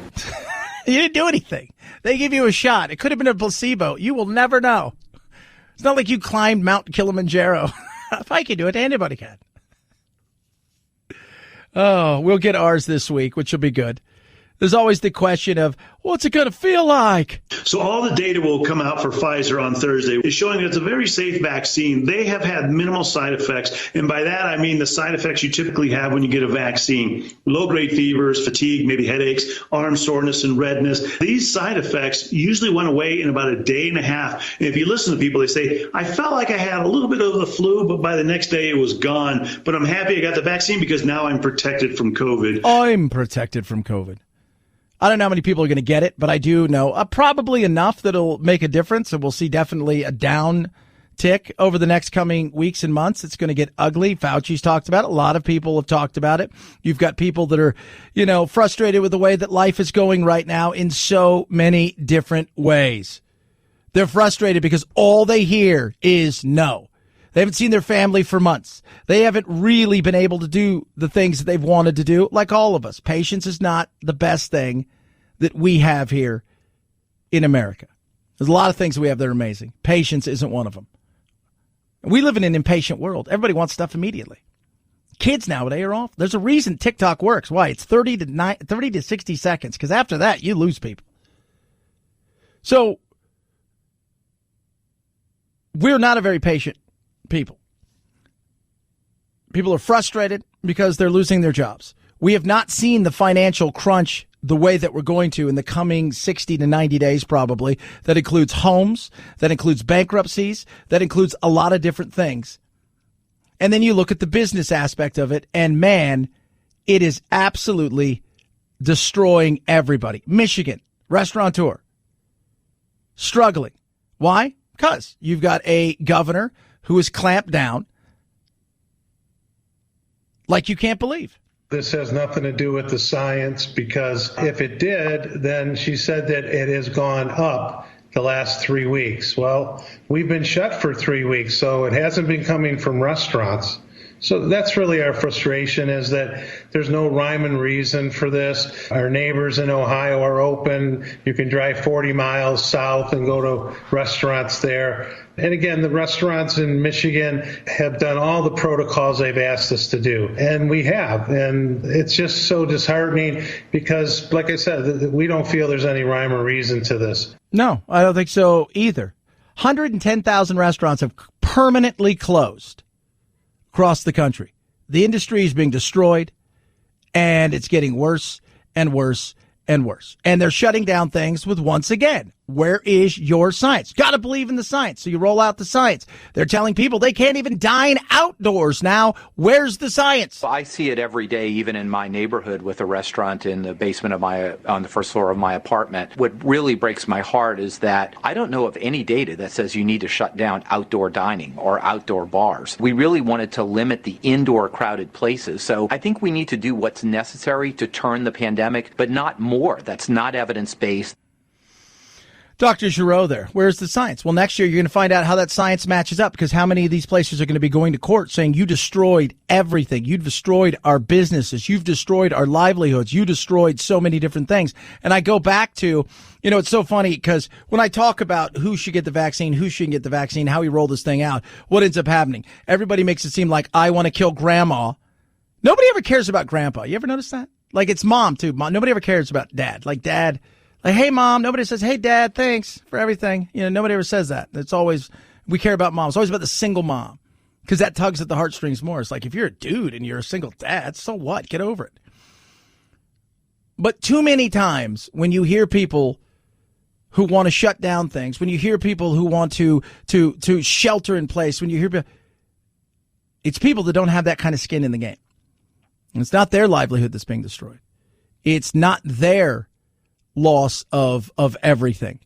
Speaker 3: You didn't do anything. They give you a shot. It could have been a placebo. You will never know. It's not like you climbed Mount Kilimanjaro. If I can do it, anybody can. Oh, we'll get ours this week, which will be good. There's always the question of, what's it going to feel like?
Speaker 23: So all the data will come out for Pfizer on Thursday. It's showing that it's a very safe vaccine. They have had minimal side effects. And by that, I mean the side effects you typically have when you get a vaccine. Low-grade fevers, fatigue, maybe headaches, arm soreness, and redness. These side effects usually went away in about a day and a half. And if you listen to people, they say, I felt like I had a little bit of the flu, but by the next day it was gone. But I'm happy I got the vaccine because now I'm protected from COVID.
Speaker 3: I'm protected from COVID. I don't know how many people are going to get it, but I do know probably enough that it'll make a difference, and we'll see definitely a down tick over the next coming weeks and months. It's going to get ugly. Fauci's talked about it. A lot of people have talked about it. You've got people that are, frustrated with the way that life is going right now in so many different ways. They're frustrated because all they hear is no. They haven't seen their family for months. They haven't really been able to do the things that they've wanted to do, like all of us. Patience is not the best thing that we have here in America. There's a lot of things we have that are amazing. Patience isn't one of them. We live in an impatient world. Everybody wants stuff immediately. Kids nowadays are off. There's a reason TikTok works. Why? It's 30 to 60 seconds, because after that, you lose people. So we're not a very patient people. People are frustrated because they're losing their jobs. We have not seen the financial crunch the way that we're going to in the coming 60 to 90 days, probably. That includes homes, that includes bankruptcies, that includes a lot of different things. And then you look at the business aspect of it, and man, it is absolutely destroying everybody. Michigan, restaurateur, struggling. Why? Because you've got a governor who is clamped down like you can't believe.
Speaker 24: This has nothing to do with the science, because if it did, then she said that it has gone up the last 3 weeks. Well, we've been shut for 3 weeks, so it hasn't been coming from restaurants. So that's really our frustration, is that there's no rhyme and reason for this. Our neighbors in Ohio are open. You can drive 40 miles south and go to restaurants there. And again, the restaurants in Michigan have done all the protocols they've asked us to do. And we have. And it's just so disheartening because, like I said, we don't feel there's any rhyme or reason to this.
Speaker 3: No, I don't think so either. 110,000 restaurants have permanently closed across the country. The industry is being destroyed, and it's getting worse and worse and worse. And they're shutting down things with, once again, where is your science? Got to believe in the science. So you roll out the science. They're telling people they can't even dine outdoors now. Where's the science?
Speaker 6: I see it every day, even in my neighborhood with a restaurant in the basement of on the first floor of my apartment. What really breaks my heart is that I don't know of any data that says you need to shut down outdoor dining or outdoor bars. We really wanted to limit the indoor crowded places. So I think we need to do what's necessary to turn the pandemic, but not more. That's not evidence-based.
Speaker 3: Dr. Giroux there. Where's the science? Well, next year you're going to find out how that science matches up, because how many of these places are going to be going to court saying you destroyed everything? You destroyed our businesses. You've destroyed our livelihoods. You destroyed so many different things. And I go back to, it's so funny because when I talk about who should get the vaccine, who shouldn't get the vaccine, how we roll this thing out, what ends up happening? Everybody makes it seem like I want to kill grandma. Nobody ever cares about grandpa. You ever notice that? Like it's mom too. Nobody ever cares about dad. Like dad. Like, hey, mom. Nobody says, hey, dad, thanks for everything. Nobody ever says that. It's always, we care about mom. It's always about the single mom because that tugs at the heartstrings more. It's like, if you're a dude and you're a single dad, so what? Get over it. But too many times when you hear people who want to shut down things, when you hear people who want to shelter in place, when you hear people, it's people that don't have that kind of skin in the game. And it's not their livelihood that's being destroyed. It's not their loss of everything.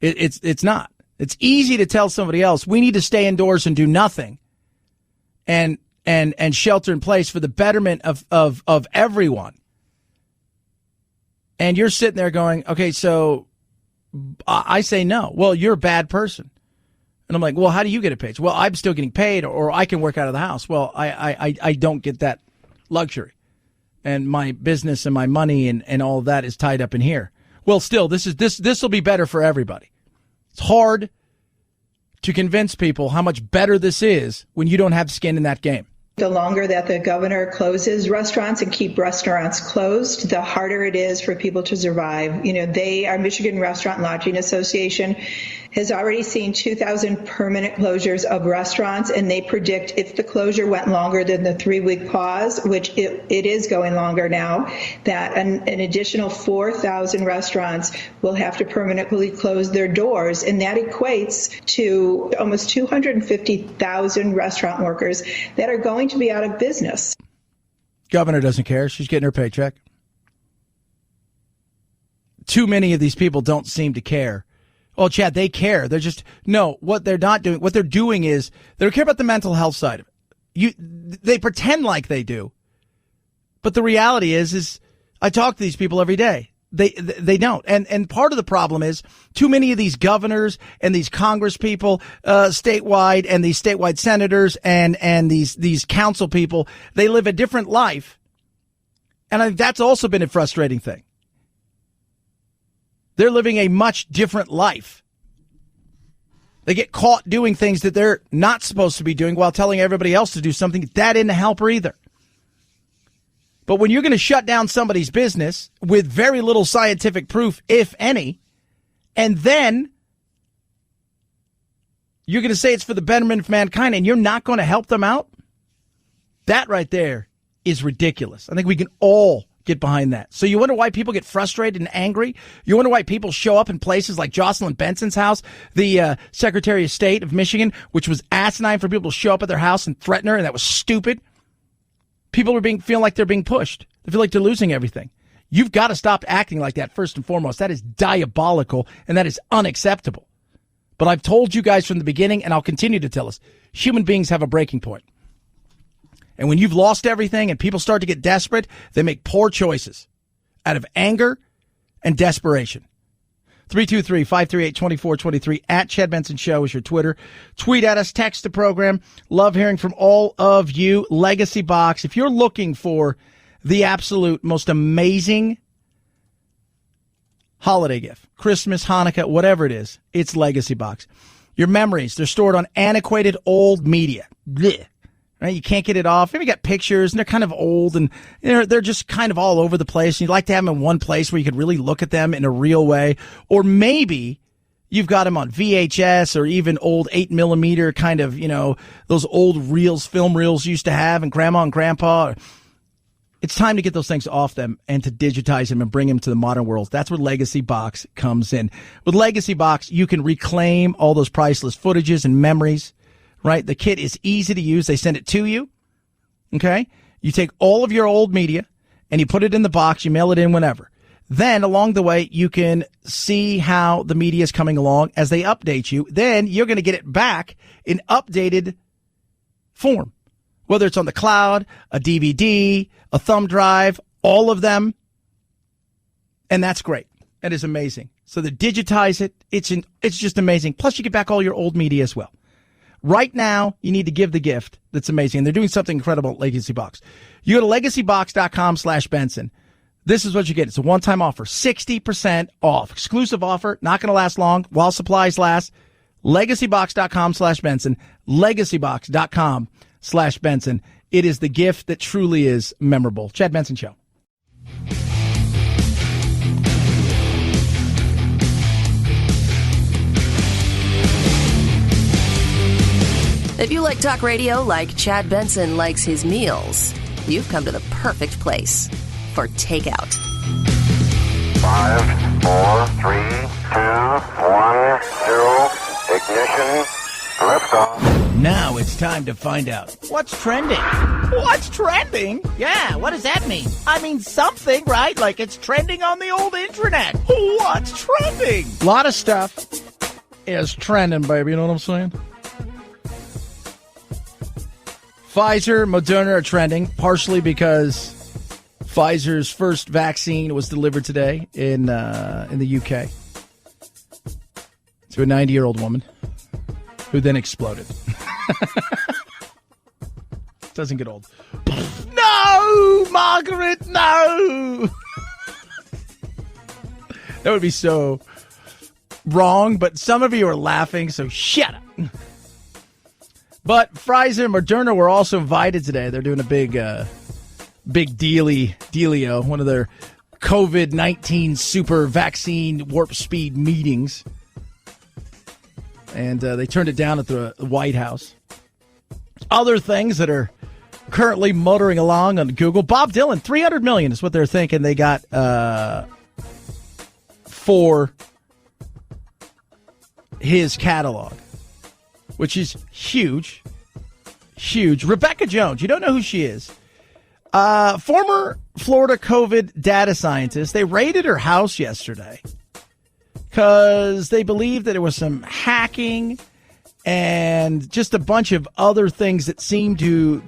Speaker 3: It's not. It's easy to tell somebody else we need to stay indoors and do nothing and shelter in place for the betterment of everyone. And you're sitting there going, okay, so I say no. Well, you're a bad person. And I'm like, well, how do you get it paid? Well, I'm still getting paid, or I can work out of the house. Well, I don't get that luxury. And my business and my money and all of that is tied up in here. Well, still, this will be better for everybody. It's hard to convince people how much better this is when you don't have skin in that game.
Speaker 2: The longer that the governor closes restaurants and keep restaurants closed, the harder it is for people to survive. Our Michigan Restaurant and Lodging Association has already seen 2,000 permanent closures of restaurants, and they predict if the closure went longer than the 3-week pause, which it is going longer now, that an additional 4,000 restaurants will have to permanently close their doors, and that equates to almost 250,000 restaurant workers that are going to be out of business.
Speaker 3: Governor doesn't care. She's getting her paycheck. Too many of these people don't seem to care. Oh, Chad, they care. They're just, no, what they're not doing, what they're doing is they don't care about the mental health side of it. They pretend like they do. But the reality is I talk to these people every day. They don't. And part of the problem is too many of these governors and these Congress people, statewide, and these statewide senators and these council people, they live a different life. And I think that's also been a frustrating thing. They're living a much different life. They get caught doing things that they're not supposed to be doing while telling everybody else to do something. That isn't a helper either. But when you're going to shut down somebody's business with very little scientific proof, if any, and then you're going to say it's for the betterment of mankind and you're not going to help them out, that right there is ridiculous. I think we can all get behind that. So you wonder why people get frustrated and angry? You wonder why people show up in places like Jocelyn Benson's house, the Secretary of State of Michigan, which was asinine for people to show up at their house and threaten her, and that was stupid. People are feel like they're being pushed. They feel like they're losing everything. You've got to stop acting like that first and foremost. That is diabolical, and that is unacceptable. But I've told you guys from the beginning, and I'll continue to tell us, human beings have a breaking point. And when you've lost everything and people start to get desperate, they make poor choices out of anger and desperation. 323-538-2423 at Chad Benson Show is your Twitter. Tweet at us, text the program. Love hearing from all of you. Legacy Box. If you're looking for the absolute most amazing holiday gift, Christmas, Hanukkah, whatever it is, it's Legacy Box. Your memories, they're stored on antiquated old media. Blech. Right? You can't get it off. Maybe you got pictures and they're kind of old and they're just kind of all over the place. You'd like to have them in one place where you could really look at them in a real way. Or maybe you've got them on VHS or even old 8mm kind of, those old reels, film reels you used to have and grandma and grandpa. It's time to get those things off them and to digitize them and bring them to the modern world. That's where Legacy Box comes in. With Legacy Box, you can reclaim all those priceless footages and memories. Right? The kit is easy to use. They send it to you. Okay? You take all of your old media and you put it in the box. You mail it in whenever. Then along the way, you can see how the media is coming along as they update you. Then you're going to get it back in updated form, whether it's on the cloud, a DVD, a thumb drive, all of them. And that's great. That is amazing. So they digitize it. It's just amazing. Plus, you get back all your old media as well. Right now, you need to give the gift. That's amazing. And they're doing something incredible at Legacy Box. You go to legacybox.com/Benson. This is what you get. It's a one-time offer. 60% off. Exclusive offer. Not going to last long while supplies last. Legacybox.com/Benson. Legacybox.com/Benson. It is the gift that truly is memorable. Chad Benson Show.
Speaker 1: If you like talk radio like Chad Benson likes his meals, you've come to the perfect place for takeout.
Speaker 7: 5, 4, 3, 2, 1, 0, ignition, liftoff.
Speaker 3: Now it's time to find out what's trending. What's trending? Yeah, what does that mean? I mean something, right? Like it's trending on the old internet. What's trending? A lot of stuff is trending, baby. You know what I'm saying? Pfizer, Moderna are trending, partially because Pfizer's first vaccine was delivered today in the UK to a 90-year-old woman who then exploded. Doesn't get old. No, Margaret, no! That would be so wrong, but some of you are laughing, so shut up. But Pfizer and Moderna were also invited today. They're doing a big dealio, one of their COVID-19 super vaccine warp speed meetings. And they turned it down at the White House. Other things that are currently motoring along on Google. Bob Dylan, $300 million is what they're thinking they got for his catalog, which is huge. Huge. Rebecca Jones, you don't know who she is. Former Florida COVID data scientist. They raided her house yesterday because they believed that there was some hacking and just a bunch of other things that seemed to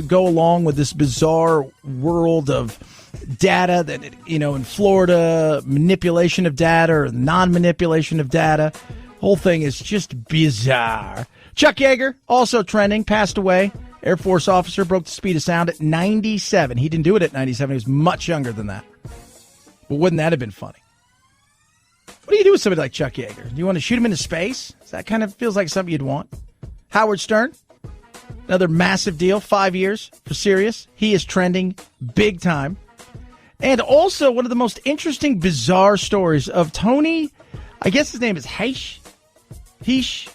Speaker 3: go along with this bizarre world of data that, in Florida, manipulation of data or non-manipulation of data. Whole thing is just bizarre. Chuck Yeager, also trending, passed away. Air Force officer, broke the speed of sound at 97. He didn't do it at 97. He was much younger than that. But wouldn't that have been funny? What do you do with somebody like Chuck Yeager? Do you want to shoot him into space? That kind of feels like something you'd want. Howard Stern, another massive deal, 5 years for Sirius. He is trending big time. And also one of the most interesting, bizarre stories of Tony, I guess his name is Heish. He's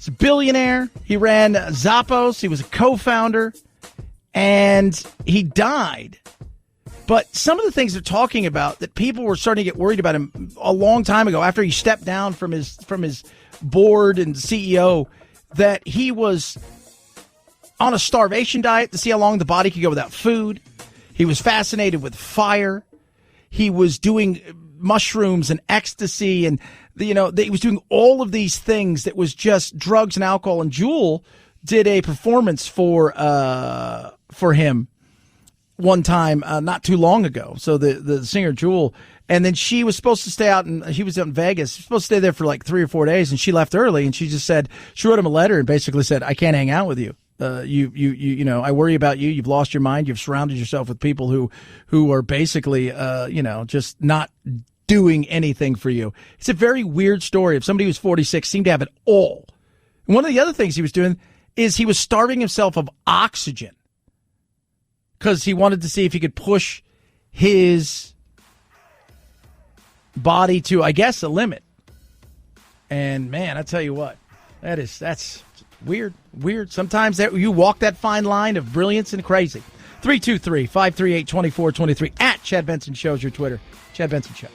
Speaker 3: a billionaire. He ran Zappos. He was a co-founder. And he died. But some of the things they're talking about that people were starting to get worried about him a long time ago after he stepped down from his board and CEO, that he was on a starvation diet to see how long the body could go without food. He was fascinated with fire. He was doing mushrooms and ecstasy, and he was doing all of these things that was just drugs and alcohol. And Jewel did a performance for him one time not too long ago. So the singer Jewel, and then she was supposed to stay out, and he was out in Vegas, supposed to stay there for like 3 or 4 days, and she left early, and she wrote him a letter and basically said, I can't hang out with you. I worry about you. You've lost your mind. You've surrounded yourself with people who are basically, just not doing anything for you. It's a very weird story of somebody who's 46, seemed to have it all. And one of the other things he was doing is he was starving himself of oxygen because he wanted to see if he could push his body to, I guess, a limit. And man, I tell you what, that's weird. Sometimes you walk that fine line of brilliance and crazy. 323-538-2423 at Chad Benson Show is your Twitter. Chad Benson Show.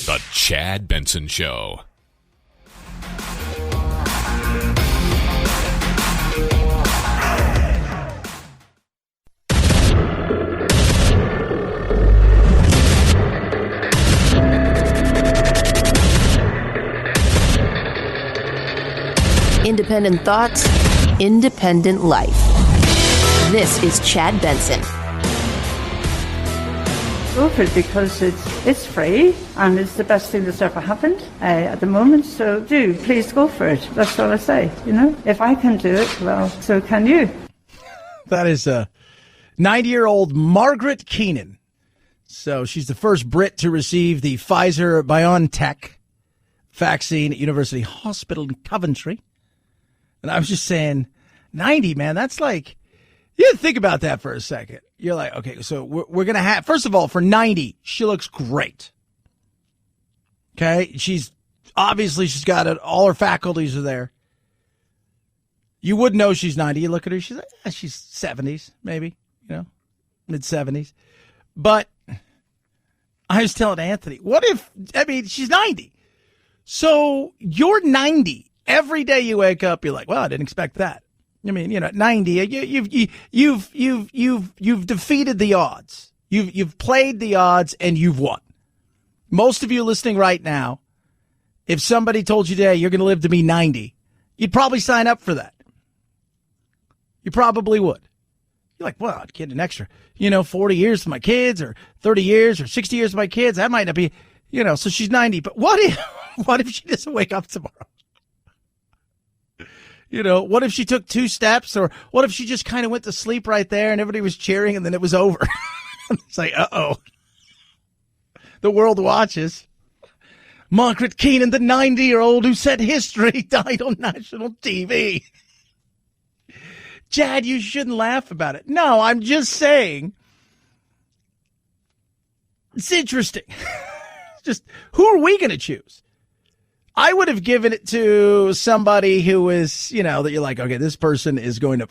Speaker 13: The Chad Benson Show.
Speaker 1: Independent thoughts, independent life. This is Chad Benson.
Speaker 22: Go for it because it's free and it's the best thing that's ever happened at the moment. So please go for it. That's all I say. If I can do it, well, so can you.
Speaker 3: That is 90-year-old Margaret Keenan. So she's the first Brit to receive the Pfizer BioNTech vaccine at University Hospital in Coventry. And I was just saying, 90, man, that's like, you think about that for a second. You're like, okay, so we're going to have, first of all, for 90, she looks great. Okay? She's got it. All her faculties are there. You would know she's 90. You look at her, she's like, she's 70s, maybe, mid-70s. But I was telling Anthony, she's 90. So you're 90. Every day you wake up, you're like, well, I didn't expect that. I mean, at 90, you've defeated the odds. You've played the odds and you've won. Most of you listening right now, if somebody told you today you're going to live to be 90, you'd probably sign up for that. You probably would. You're like, well, I'd get an extra, 40 years for my kids or 30 years or 60 years for my kids. That might not be, so she's 90. But what if she doesn't wake up tomorrow? What if she took 2 steps, or what if she just kind of went to sleep right there and everybody was cheering and then it was over? It's like, uh-oh. The world watches. Margaret Keenan, the 90-year-old who set history, died on national TV. Chad, you shouldn't laugh about it. No, I'm just saying it's interesting. Just who are we going to choose? I would have given it to somebody who is, that you're like, okay, this person is going to.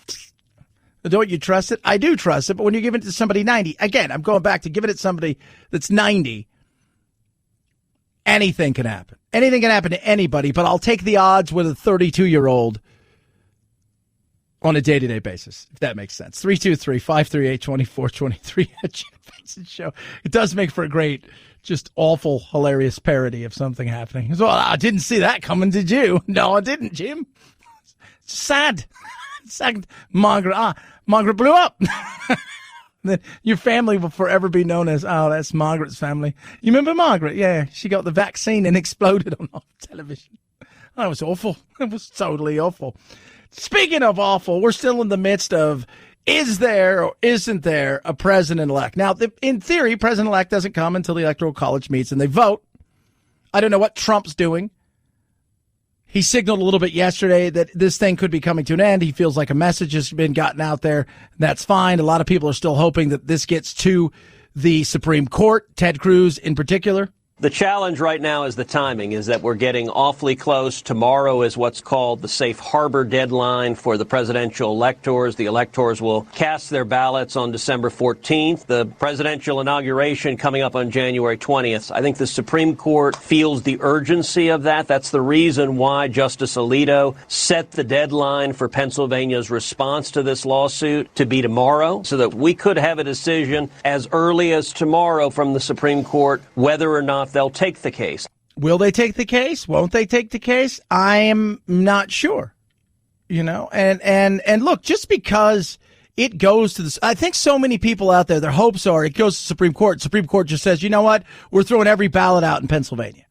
Speaker 3: Don't you trust it? I do trust it, but when you give it to somebody 90, again, I'm going back to giving it to somebody that's 90. Anything can happen. Anything can happen to anybody, but I'll take the odds with a 32-year-old on a day-to-day basis, if that makes sense. 323-538-2423 at Chad Benson Show. It does make for a great, just awful, hilarious parody of something happening. Well, I didn't see that coming, did you? No, I didn't, Jim. It's sad. Sad. Margaret blew up. Then your family will forever be known as, oh, that's Margaret's family. You remember Margaret? Yeah, she got the vaccine and exploded on television. That was awful. It was totally awful. Speaking of awful, we're still in the midst of, is there or isn't there a president-elect? Now, in theory, president-elect doesn't come until the Electoral College meets and they vote. I don't know what Trump's doing. He signaled a little bit yesterday that this thing could be coming to an end. He feels like a message has been gotten out there. That's fine. A lot of people are still hoping that this gets to the Supreme Court, Ted Cruz in particular.
Speaker 8: The challenge right now is the timing, is that we're getting awfully close. Tomorrow is what's called the safe harbor deadline for the presidential electors. The electors will cast their ballots on December 14th. The presidential inauguration coming up on January 20th. I think the Supreme Court feels the urgency of that. That's the reason why Justice Alito set the deadline for Pennsylvania's response to this lawsuit to be tomorrow, so that we could have a decision as early as tomorrow from the Supreme Court whether or not they'll take the case.
Speaker 3: Will they take the case? Won't they take the case? I am not sure. And look, just because it goes to this, I think so many people out there, their hopes are it goes to the Supreme Court. Supreme Court just says, you know what? We're throwing every ballot out in Pennsylvania.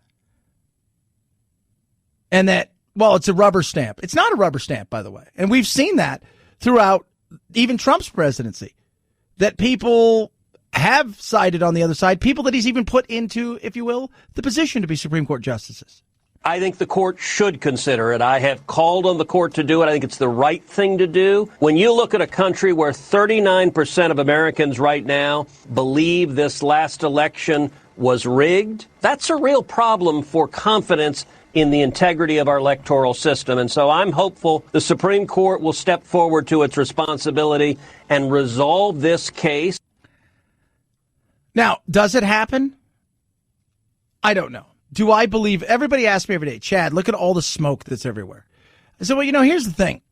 Speaker 3: And that, well, it's a rubber stamp. It's not a rubber stamp, by the way. And we've seen that throughout even Trump's presidency, that people have sided on the other side, people that he's even put into, if you will, the position to be Supreme Court justices.
Speaker 8: I think the court should consider it. I have called on the court to do it. I think it's the right thing to do. When you look at a country where 39% of Americans right now believe this last election was rigged, that's a real problem for confidence in the integrity of our electoral system. And so I'm hopeful the Supreme Court will step forward to its responsibility and resolve this case.
Speaker 3: Now, does it happen? I don't know. Do I believe? Everybody asks me every day, Chad, look at all the smoke that's everywhere. I said, well, here's the thing.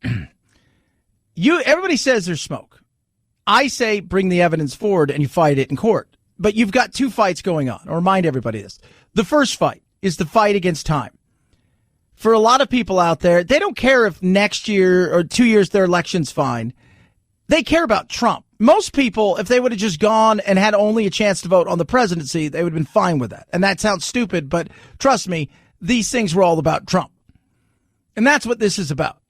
Speaker 3: Everybody says there's smoke. I say bring the evidence forward and you fight it in court. But you've got 2 fights going on. I'll remind everybody this. The first fight is the fight against time. for a lot of people out there, they don't care if next year or 2 years their election's fine. They care about Trump. Most people, if they would have just gone and had only a chance to vote on the presidency, they would have been fine with that. And that sounds stupid, but trust me, these things were all about Trump. And that's what this is about.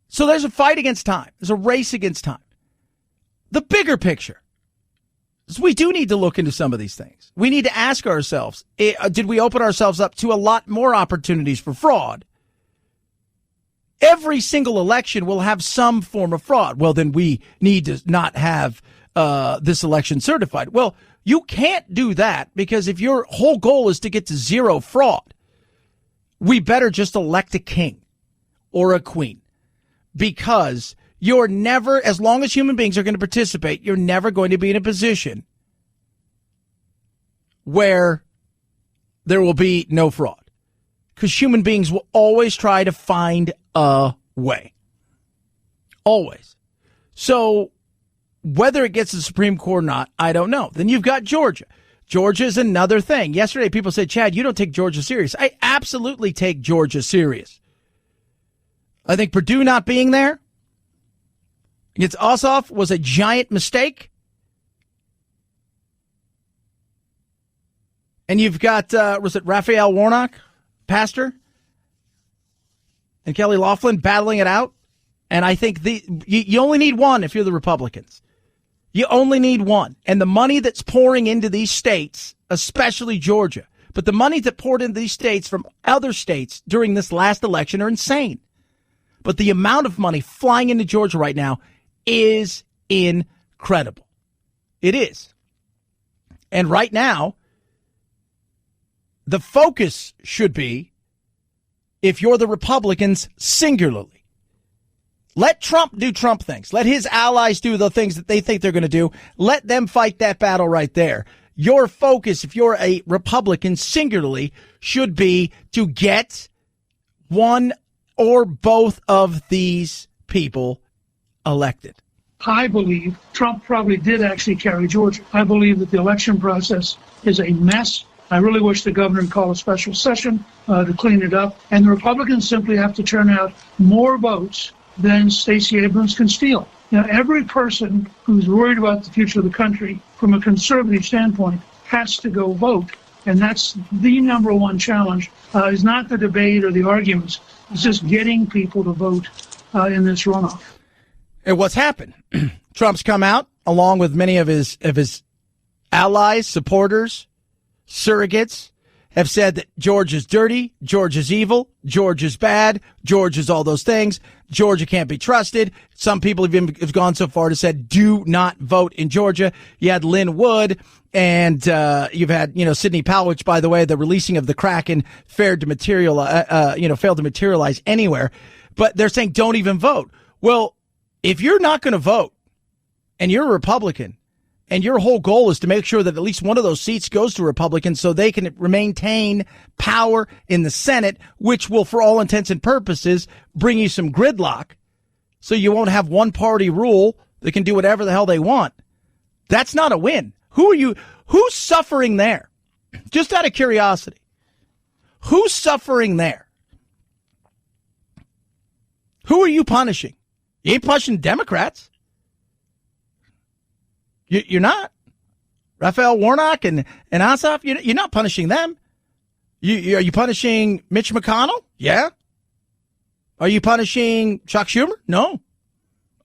Speaker 3: So there's a fight against time. There's a race against time. The bigger picture is we do need to look into some of these things. We need to ask ourselves, did we open ourselves up to a lot more opportunities for fraud? Every single election will have some form of fraud. Well, then we need to not have this election certified. Well, you can't do that because if your whole goal is to get to zero fraud, we better just elect a king or a queen, because you're never, as long as human beings are going to participate, you're never going to be in a position where there will be no fraud, because human beings will always try to find a way. Always. So whether it gets to the Supreme Court or not, I don't know. Then you've got Georgia. Georgia is another thing. Yesterday, people said, Chad, you don't take Georgia serious. I absolutely take Georgia serious. I think Purdue not being there against Ossoff was a giant mistake. And you've got, was it Raphael Warnock, pastor, and Kelly Loughlin battling it out? And I think you only need one if you're the Republicans. You only need one. And the money that's pouring into these states, especially Georgia, but the money that poured into these states from other states during this last election are insane. But the amount of money flying into Georgia right now is incredible. It is. And right now, the focus should be, if you're the Republicans, singularly, let Trump do Trump things. Let his allies do the things that they think they're going to do. Let them fight that battle right there. Your focus, if you're a Republican, singularly, should be to get one or both of these people elected.
Speaker 9: I believe Trump probably did actually carry Georgia. I believe that the election process is a mess. I really wish the governor would call a special session to clean it up. And the Republicans simply have to turn out more votes than Stacey Abrams can steal. Now, every person who's worried about the future of the country from a conservative standpoint has to go vote. And that's the number one challenge, is not the debate or the arguments. It's just getting people to vote in this runoff.
Speaker 3: And what's happened? Trump's come out, along with many of his allies, supporters, surrogates, have said that Georgia's dirty, Georgia's evil, Georgia's bad, Georgia's all those things. Georgia can't be trusted. Some people have gone so far to said, do not vote in Georgia. You had Lynn Wood, and you've had, Sidney Powell, which, by the way, the releasing of the Kraken failed to materialize anywhere. But they're saying don't even vote. Well, if you're not going to vote and you're a Republican, and your whole goal is to make sure that at least one of those seats goes to Republicans so they can maintain power in the Senate, which will, for all intents and purposes, bring you some gridlock so you won't have one party rule that can do whatever the hell they want. That's not a win. Who's suffering there? Just out of curiosity. Who's suffering there? Who are you punishing? You ain't punishing Democrats. You're not. Raphael Warnock and Ossoff, you're not punishing them. Are you punishing Mitch McConnell? Yeah. Are you punishing Chuck Schumer? No.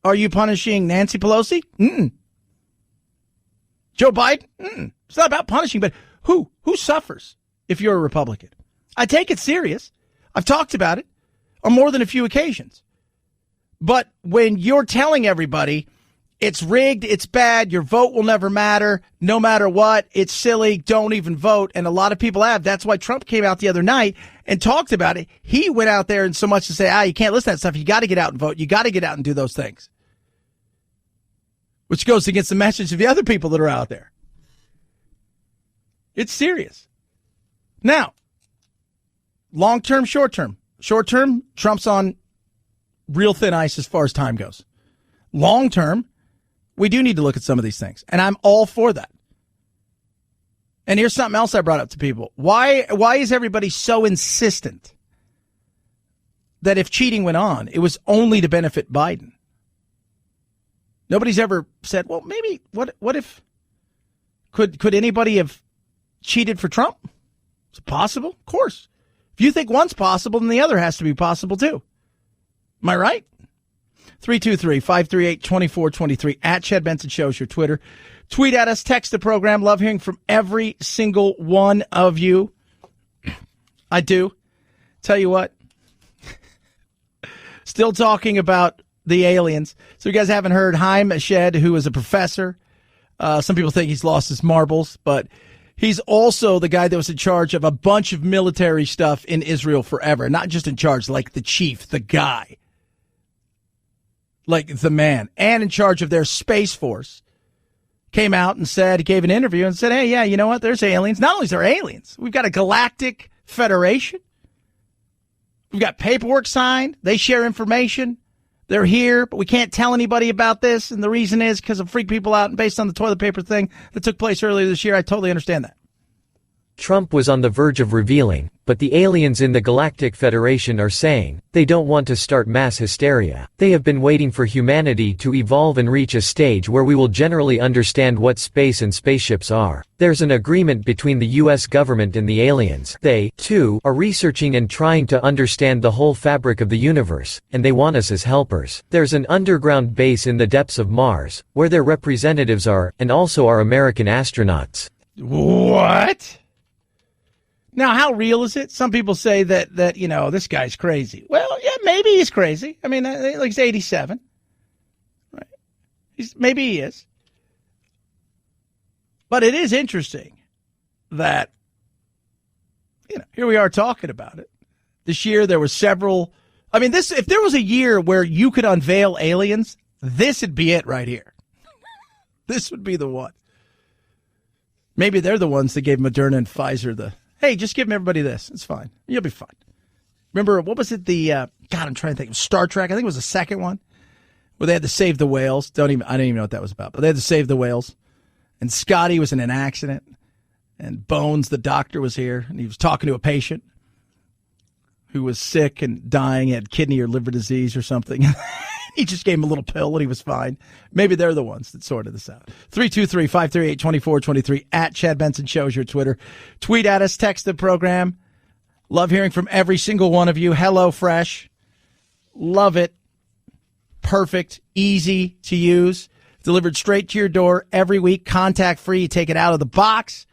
Speaker 3: Are you punishing Nancy Pelosi? Mm-mm. Joe Biden? Mm-mm. It's not about punishing, but who suffers if you're a Republican? I take it serious. I've talked about it on more than a few occasions. But when you're telling everybody it's rigged, it's bad, your vote will never matter, no matter what, it's silly, don't even vote. And a lot of people have. That's why Trump came out the other night and talked about it. He went out there and so much to say, you can't listen to that stuff. You got to get out and vote. You got to get out and do those things. Which goes against the message of the other people that are out there. It's serious. Now, long-term, short-term. Short-term, Trump's on real thin ice as far as time goes. Long-term, we do need to look at some of these things, and I'm all for that. And here's something else I brought up to people. Why is everybody so insistent that if cheating went on, it was only to benefit Biden. Nobody's ever said, well, maybe what if could anybody have cheated for Trump? Is it possible? Of course. If you think one's possible, then the other has to be possible too. Am I right? 323-538-2423 at Chad Benson Show is your Twitter. Tweet at us, text the program. Love hearing from every single one of you. I do. Tell you what. Still talking about the aliens. So you guys haven't heard Haim Shed, who is a professor. Some people think he's lost his marbles, but he's also the guy that was in charge of a bunch of military stuff in Israel forever. Not just in charge, like the chief, the guy. Like the man. And in charge of their Space Force. Came out and said, he gave an interview and said, hey, yeah, you know what? There's aliens. Not only is there aliens, we've got a galactic federation. We've got paperwork signed. They share information. They're here, but we can't tell anybody about this. And the reason is because of freak people out. And based on the toilet paper thing that took place earlier this year, I totally understand that.
Speaker 17: Trump was on the verge of revealing, but the aliens in the Galactic Federation are saying they don't want to start mass hysteria. They have been waiting for humanity to evolve and reach a stage where we will generally understand what space and spaceships are. There's an agreement between the U.S. government and the aliens. They, too, are researching and trying to understand the whole fabric of the universe, and they want us as helpers. There's an underground base in the depths of Mars, where their representatives are, and also our American astronauts.
Speaker 3: What? Now, how real is it? Some people say that this guy's crazy. Well, yeah, maybe he's crazy. I mean, like he's 87. Right? Maybe he is. But it is interesting that, here we are talking about it. This year there were several. I mean, if there was a year where you could unveil aliens, this would be it right here. This would be the one. Maybe they're the ones that gave Moderna and Pfizer the, hey, just give everybody this. It's fine. You'll be fine. Remember, what was it? I'm trying to think. Star Trek. I think it was the second one where they had to save the whales. I don't even know what that was about, but they had to save the whales. And Scotty was in an accident. And Bones, the doctor, was here. And he was talking to a patient who was sick and dying, had kidney or liver disease or something. He just gave him a little pill and he was fine. Maybe they're the ones that sorted this out. 323-538-2423 at Chad Benson Show is your Twitter. Tweet at us, text the program. Love hearing from every single one of you. Hello Fresh. Love it. Perfect. Easy to use. Delivered straight to your door every week. Contact free. You take it out of the box.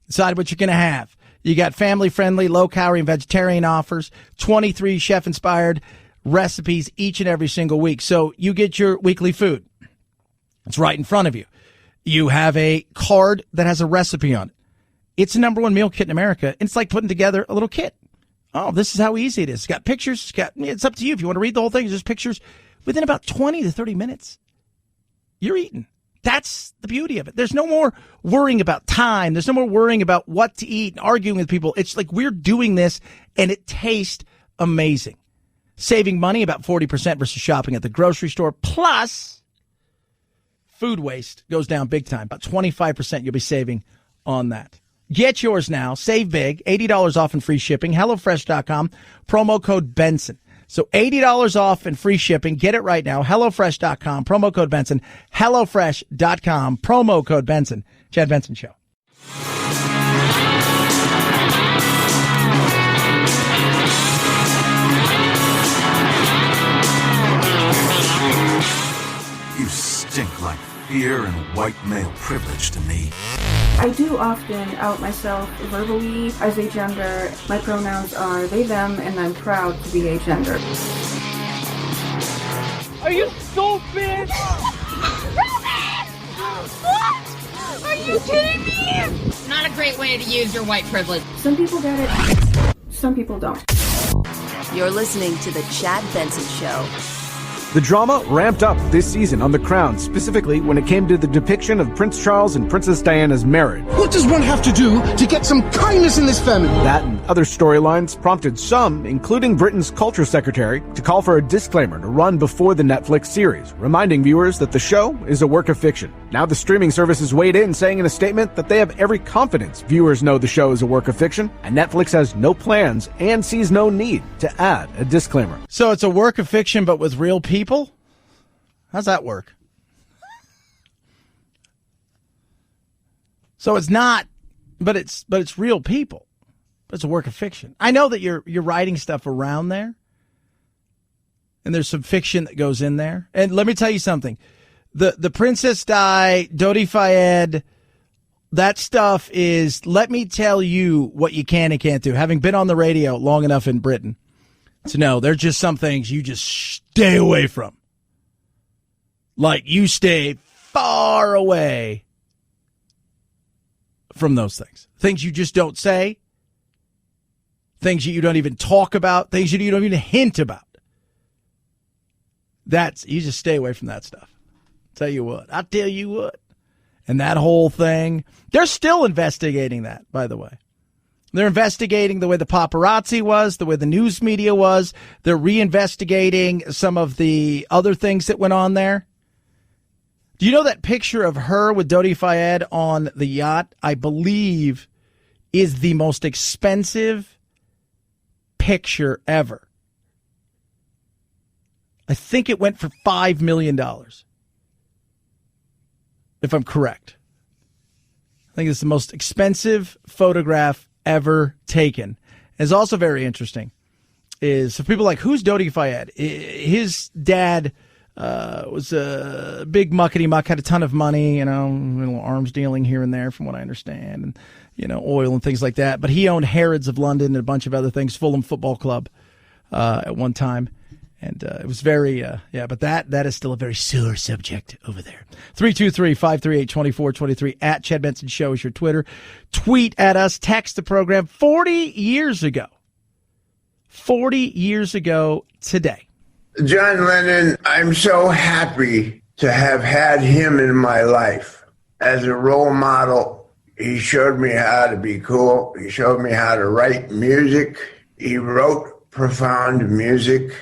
Speaker 3: Decide what you're going to have. You got family friendly, low calorie and vegetarian offers. 23 chef inspired recipes each and every single week. So you get your weekly food. It's right in front of you. You have a card that has a recipe on it. It's the #1 meal kit in America. And it's like putting together a little kit. Oh, this is how easy it is. It's got pictures. It's up to you. If you want to read the whole thing, it's just pictures. Within about 20 to 30 minutes, you're eating. That's the beauty of it. There's no more worrying about time. There's no more worrying about what to eat and arguing with people. It's like we're doing this and it tastes amazing. Saving money about 40% versus shopping at the grocery store. Plus, food waste goes down big time. About 25% you'll be saving on that. Get yours now. Save big. $80 off and free shipping. HelloFresh.com. Promo code Benson. So $80 off and free shipping. Get it right now. HelloFresh.com. Promo code Benson. HelloFresh.com. Promo code Benson. Chad Benson Show.
Speaker 10: You stink like fear and white male privilege to me.
Speaker 11: I do often out myself verbally as a gender. My pronouns are they, them, and I'm proud to be a gender.
Speaker 14: Are you stupid?
Speaker 20: What? Are you kidding me?
Speaker 15: Not a great way to use your white privilege.
Speaker 11: Some people get it, some people don't.
Speaker 1: You're listening to The Chad Benson Show.
Speaker 25: The drama ramped up this season on The Crown, specifically when it came to the depiction of Prince Charles and Princess Diana's marriage.
Speaker 14: What does one have to do to get some kindness in this family?
Speaker 25: That and other storylines prompted some, including Britain's culture secretary, to call for a disclaimer to run before the Netflix series, reminding viewers that the show is a work of fiction. Now the streaming service has weighed in, saying in a statement that they have every confidence viewers know the show is a work of fiction, and Netflix has no plans and sees no need to add a disclaimer.
Speaker 3: So it's a work of fiction, but with real people? How's that work? So it's not, but it's real people. But it's a work of fiction. I know that you're writing stuff around there, and there's some fiction that goes in there. And let me tell you something: the Princess Di, Dodi Fayed, that stuff is. Let me tell you what you can and can't do. Having been on the radio long enough in Britain to know there's just some things you just stay away from. Like you stay far away from those things. Things you just don't say. Things that you don't even talk about. Things that you don't even hint about. You just stay away from that stuff. Tell you what. I'll tell you what. And that whole thing, they're still investigating that, by the way. They're investigating the way the paparazzi was, the way the news media was. They're reinvestigating some of the other things that went on there. Do you know that picture of her with Dodi Fayed on the yacht, I believe, is the most expensive picture ever? I think it went for $5 million, if I'm correct. I think it's the most expensive photograph ever taken. It's also very interesting is, so people are like, who's Dodi Fayed? His dad was a big muckety-muck, had a ton of money, little arms dealing here and there from what I understand, and, oil and things like that. But he owned Harrods of London and a bunch of other things, Fulham Football Club at one time. And it was very, but that is still a very sore subject over there. 323-538-2423 at Chad Benson Show is your Twitter. Tweet at us, text the program. 40 years ago today.
Speaker 12: John Lennon, I'm so happy to have had him in my life as a role model. He showed me how to be cool. He showed me how to write music. He wrote profound music.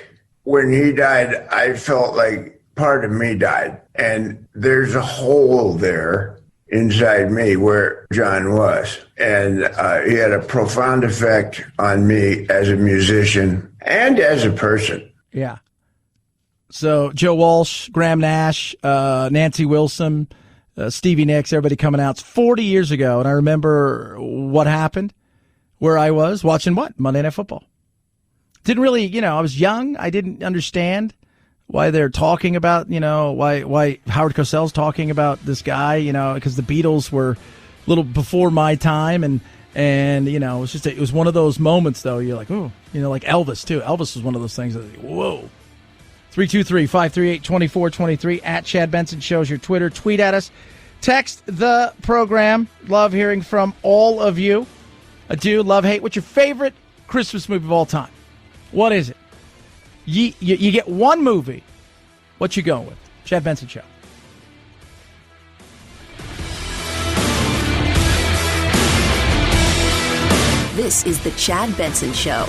Speaker 12: When he died, I felt like part of me died. And there's a hole there inside me where John was. And he had a profound effect on me as a musician and as a person.
Speaker 3: Yeah. So Joe Walsh, Graham Nash, Nancy Wilson, Stevie Nicks, everybody coming out. It's 40 years ago, and I remember what happened, where I was watching Monday Night Football. Didn't really, I was young. I didn't understand why they're talking about, why Howard Cosell's talking about this guy, because the Beatles were a little before my time, and it was one of those moments, though. You're like, oh, like Elvis, too. Elvis was one of those things that, whoa. 323-538-2423 at Chad Benson Shows your Twitter. Tweet at us. Text the program. Love hearing from all of you. I do. Love, hate. What's your favorite Christmas movie of all time? What is it? You get one movie. What you going with? Chad Benson Show.
Speaker 1: This is the Chad Benson Show.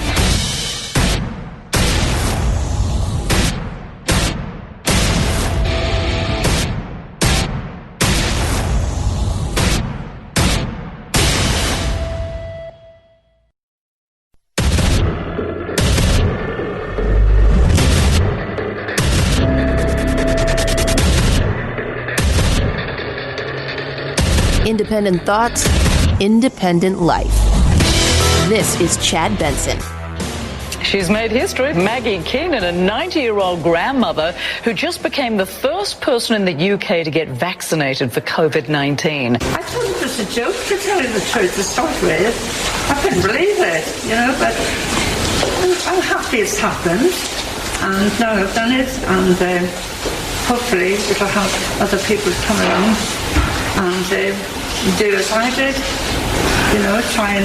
Speaker 1: Independent thoughts, independent life. This is Chad Benson.
Speaker 5: She's made history. Maggie Keenan, a 90-year-old grandmother who just became the first person in the UK to get vaccinated for COVID-19.
Speaker 22: I thought it was a joke, to tell you the truth, to start with. I couldn't believe it, but I'm happy it's happened. And now I've done it, and hopefully it'll help other people come along and do as I did, try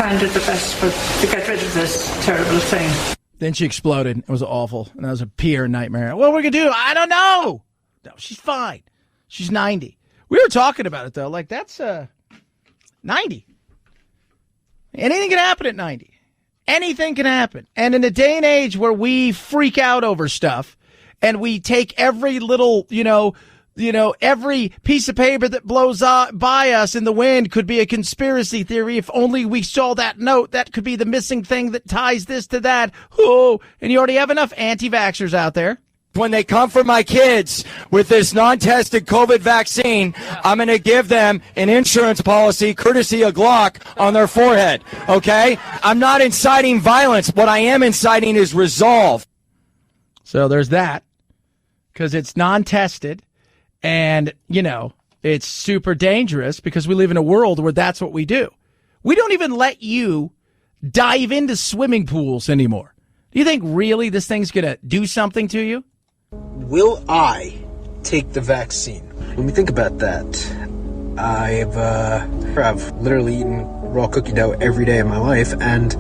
Speaker 22: and do the best to get rid of this terrible thing.
Speaker 3: Then she exploded. It was awful. And that was a pure nightmare. What are we going to do? I don't know. No, she's fine. She's 90. We were talking about it, though. Like, that's 90. Anything can happen at 90. Anything can happen. And in a day and age where we freak out over stuff and we take every little, every piece of paper that blows by us in the wind could be a conspiracy theory. If only we saw that note, that could be the missing thing that ties this to that. Oh, and you already have enough anti-vaxxers out there.
Speaker 4: When they come for my kids with this non-tested COVID vaccine, I'm going to give them an insurance policy courtesy of Glock on their forehead, okay? I'm not inciting violence. What I am inciting is resolve.
Speaker 3: So there's that, because it's non-tested, and, it's super dangerous because we live in a world where that's what we do. We don't even let you dive into swimming pools anymore. Do you think really this thing's going to do something to you?
Speaker 16: Will I take the vaccine? When we think about that, I've literally eaten raw cookie dough every day of my life, and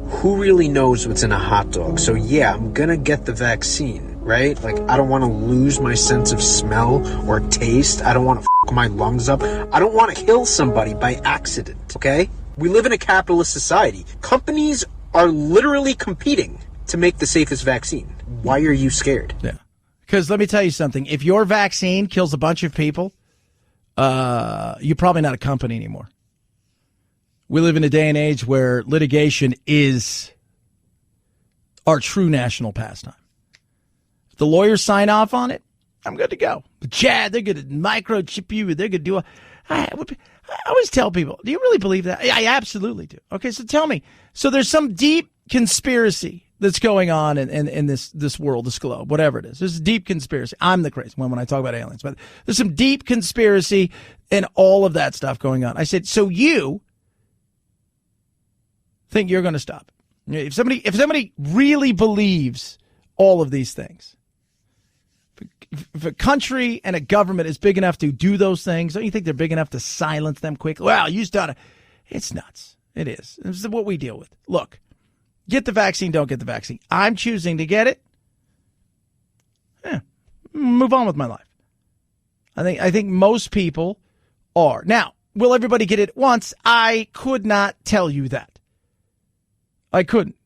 Speaker 16: who really knows what's in a hot dog? So yeah, I'm gonna get the vaccine, right? Like, I don't want to lose my sense of smell or taste. I don't want to f*** my lungs up. I don't want to kill somebody by accident, okay? We live in a capitalist society. Companies are literally competing to make the safest vaccine. Why are you scared?
Speaker 3: Yeah. Because let me tell you something. If your vaccine kills a bunch of people, you're probably not a company anymore. We live in a day and age where litigation is our true national pastime. If the lawyers sign off on it, I'm good to go. But Chad, they're going to microchip you. They're going to do I always tell people, do you really believe that? I absolutely do. Okay, so tell me. So there's some deep conspiracy that's going on in this world, this globe, whatever it is. There's a deep conspiracy. I'm the crazy one when I talk about aliens, but there's some deep conspiracy and all of that stuff going on. I said, so you think you're going to stop it? If somebody really believes all of these things, if a country and a government is big enough to do those things, don't you think they're big enough to silence them quickly? Well, you've done it. It's nuts. It is. This is what we deal with. Look. Get the vaccine, don't get the vaccine. I'm choosing to get it. Move on with my life. I think most people are. Now, will everybody get it at once? I could not tell you that. I couldn't.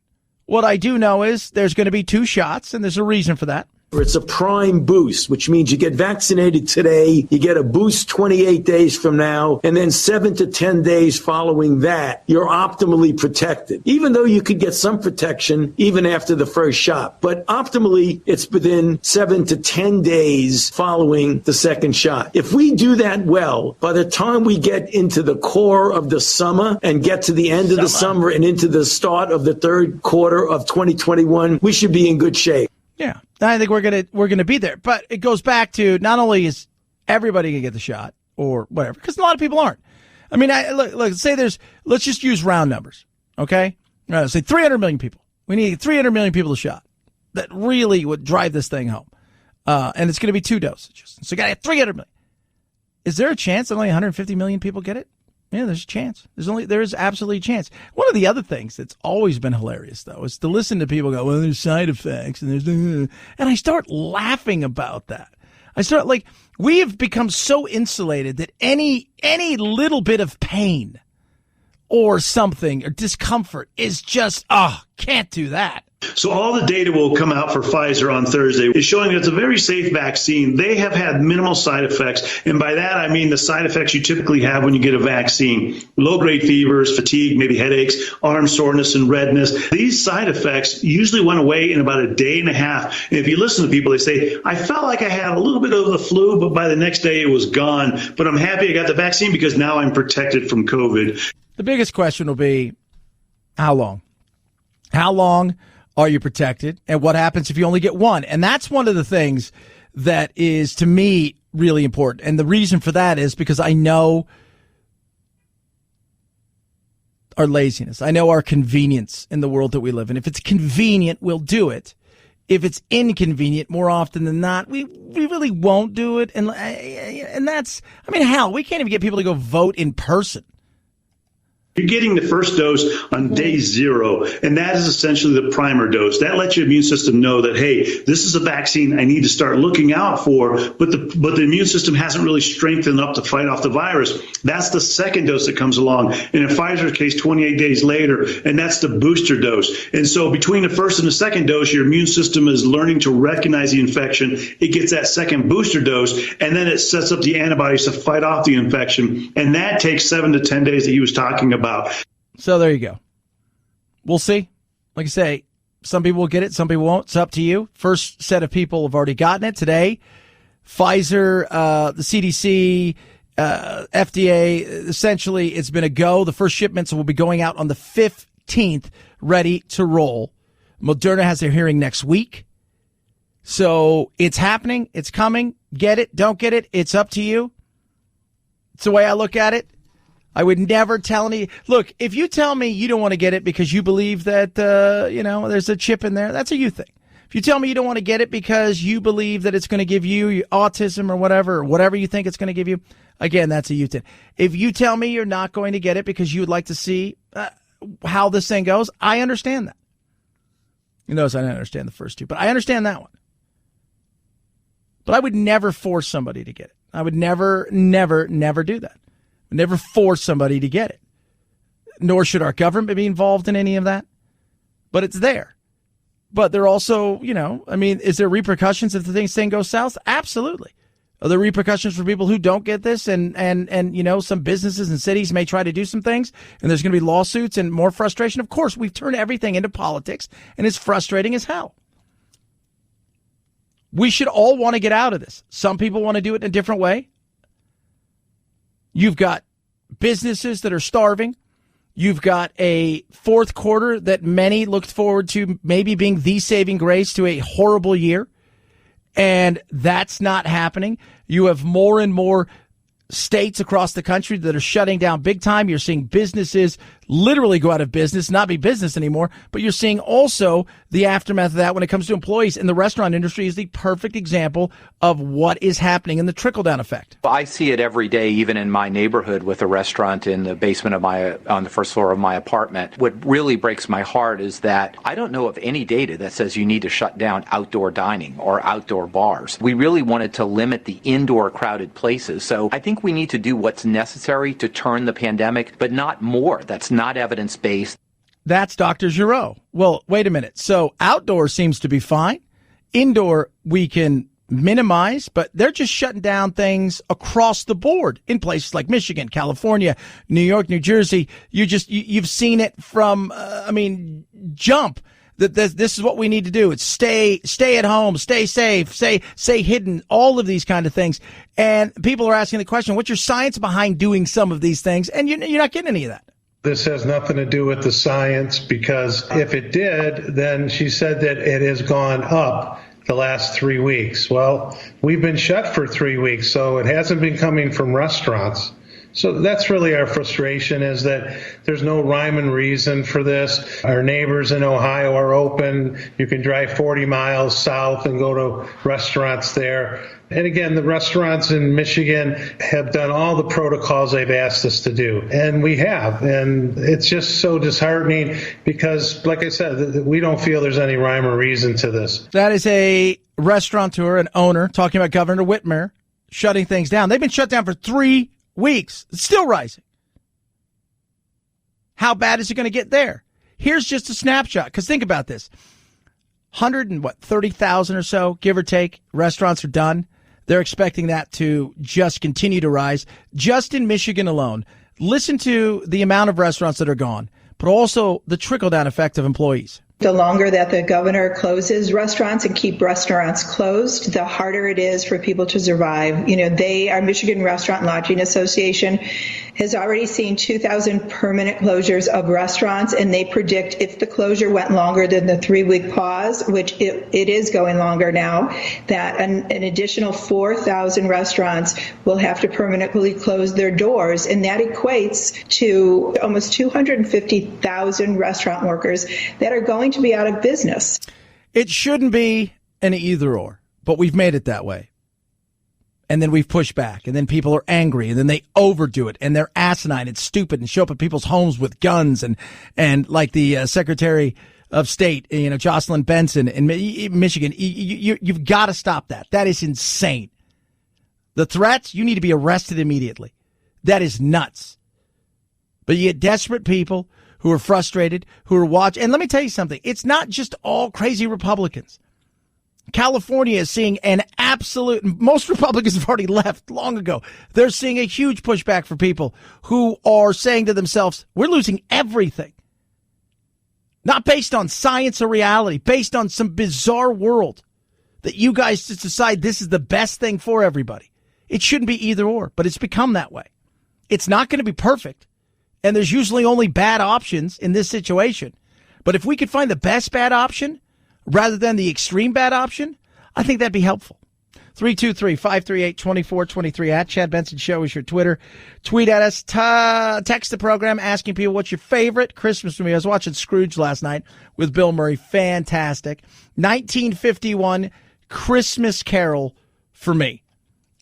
Speaker 3: What I do know is there's going to be 2 shots, and there's a reason for that.
Speaker 18: It's a prime boost, which means you get vaccinated today, you get a boost 28 days from now, and then 7 to 10 days following that, you're optimally protected. Even though you could get some protection even after the first shot. But optimally, it's within 7 to 10 days following the second shot. If we do that well, by the time we get into the core of the summer and get to the end of the summer and into the start of the third quarter of 2021, we should be in good shape.
Speaker 3: Yeah, I think we're gonna be there. But it goes back to not only is everybody gonna get the shot or whatever, because a lot of people aren't. I mean, look, say let's just use round numbers, okay? Say 300 million people. We need 300 million people to shot. That really would drive this thing home. And it's gonna be 2 dosages. So you gotta get 300 million. Is there a chance that only 150 million people get it? Yeah, there's a chance. There is absolutely a chance. One of the other things that's always been hilarious, though, is to listen to people go, well, there's side effects, and and I start laughing about that. We have become so insulated that any little bit of pain or something or discomfort is just, can't do that.
Speaker 23: So all the data will come out for Pfizer on Thursday. It's showing that it's a very safe vaccine. They have had minimal side effects. And by that, I mean the side effects you typically have when you get a vaccine. Low-grade fevers, fatigue, maybe headaches, arm soreness, and redness. These side effects usually went away in about a day and a half. And if you listen to people, they say, I felt like I had a little bit of the flu, but by the next day it was gone. But I'm happy I got the vaccine because now I'm protected from COVID.
Speaker 3: The biggest question will be, how long? How long are you protected? And what happens if you only get one? And that's one of the things that is, to me, really important. And the reason for that is because I know our laziness. I know our convenience in the world that we live in. If it's convenient, we'll do it. If it's inconvenient, more often than not, we really won't do it. And that's, hell, we can't even get people to go vote in person.
Speaker 23: You're getting the first dose on day 0, and that is essentially the primer dose. That lets your immune system know that, hey, this is a vaccine I need to start looking out for, but the immune system hasn't really strengthened up to fight off the virus. That's the second dose that comes along. And in Pfizer's case, 28 days later, and that's the booster dose. And so between the first and the second dose, your immune system is learning to recognize the infection. It gets that second booster dose, and then it sets up the antibodies to fight off the infection. And that takes 7 to 10 days that he was talking about.
Speaker 3: So there you go. We'll see. Like I say, some people will get it, some people won't. It's up to you. First set of people have already gotten it today. Pfizer, the CDC, FDA, essentially it's been a go. The first shipments will be going out on the 15th, ready to roll. Moderna has their hearing next week. So it's happening. It's coming. Get it, don't get it. It's up to you. It's the way I look at it. I would never tell any. Look, if you tell me you don't want to get it because you believe that, there's a chip in there, that's a you thing. If you tell me you don't want to get it because you believe that it's going to give you autism or whatever you think it's going to give you, again, that's a you thing. If you tell me you're not going to get it because you would like to see how this thing goes, I understand that. You notice I didn't understand the first two, but I understand that one. But I would never force somebody to get it. I would never do that. Never force somebody to get it. Nor should our government be involved in any of that. But it's there. But there also, is there repercussions if the thing goes south? Absolutely. Are there repercussions for people who don't get this? And some businesses and cities may try to do some things, and there's going to be lawsuits and more frustration. Of course, we've turned everything into politics, and it's frustrating as hell. We should all want to get out of this. Some people want to do it in a different way. You've got businesses that are starving. You've got a fourth quarter that many looked forward to maybe being the saving grace to a horrible year. And that's not happening. You have more and more states across the country that are shutting down big time. You're seeing businesses literally go out of business, not be business anymore. But you're seeing also the aftermath of that when it comes to employees. And the restaurant industry is the perfect example of what is happening in the trickle-down effect.
Speaker 2: I see it every day, even in my neighborhood with a restaurant in the basement of on the first floor of my apartment. What really breaks my heart is that I don't know of any data that says you need to shut down outdoor dining or outdoor bars. We really wanted to limit the indoor crowded places. So I think we need to do what's necessary to turn the pandemic, but not more. That's not evidence-based.
Speaker 3: That's Dr. Giroux. Well, wait a minute. So outdoor seems to be fine. Indoor, we can minimize, but they're just shutting down things across the board in places like Michigan, California, New York, New Jersey. You've seen it from, jump. That this is what we need to do. It's stay at home, stay safe, stay hidden, all of these kind of things. And people are asking the question, what's your science behind doing some of these things? And you're not getting any of that.
Speaker 6: This has nothing to do with the science, because if it did, then she said that it has gone up the last 3 weeks. Well, we've been shut for 3 weeks, so it hasn't been coming from restaurants. So that's really our frustration, is that there's no rhyme and reason for this. Our neighbors in Ohio are open. You can drive 40 miles south and go to restaurants there. And again, the restaurants in Michigan have done all the protocols they've asked us to do. And we have. And it's just so disheartening because, like I said, we don't feel there's any rhyme or reason to this.
Speaker 3: That is a restaurateur, an owner, talking about Governor Whitmer shutting things down. They've been shut down for 3 weeks. It's still rising. How bad is it going to get there? Here's just a snapshot, because think about this. 30,000 or so, give or take, restaurants are done. They're expecting that to just continue to rise. Just in Michigan alone, listen to the amount of restaurants that are gone, but also the trickle-down effect of employees.
Speaker 19: The longer that the governor closes restaurants and keep restaurants closed, the harder it is for people to survive. Our Michigan Restaurant and Lodging Association has already seen 2,000 permanent closures of restaurants, and they predict if the closure went longer than the 3-week pause, which it is going longer now, that an additional 4,000 restaurants will have to permanently close their doors. And that equates to almost 250,000 restaurant workers that are going to be out of business.
Speaker 3: It shouldn't be an either or, but we've made it that way. And then we've pushed back, and then people are angry, and then they overdo it, and they're asinine and stupid and show up at people's homes with guns and like the Secretary of State, Jocelyn Benson in Michigan. You've got to stop that. That is insane. The threats, you need to be arrested immediately. That is nuts. But you get desperate people who are frustrated, who are watching. And let me tell you something. It's not just all crazy Republicans. California is seeing an absolute, most Republicans have already left long ago. They're seeing a huge pushback for people who are saying to themselves, we're losing everything. Not based on science or reality, based on some bizarre world that you guys just decide this is the best thing for everybody. It shouldn't be either or, but it's become that way. It's not going to be perfect. And there's usually only bad options in this situation. But if we could find the best bad option, rather than the extreme bad option, I think that'd be helpful. 323-538-2423 at Chad Benson Show is your Twitter. Tweet at us. Text the program asking people what's your favorite Christmas movie. I was watching Scrooge last night with Bill Murray. Fantastic. 1951 Christmas Carol for me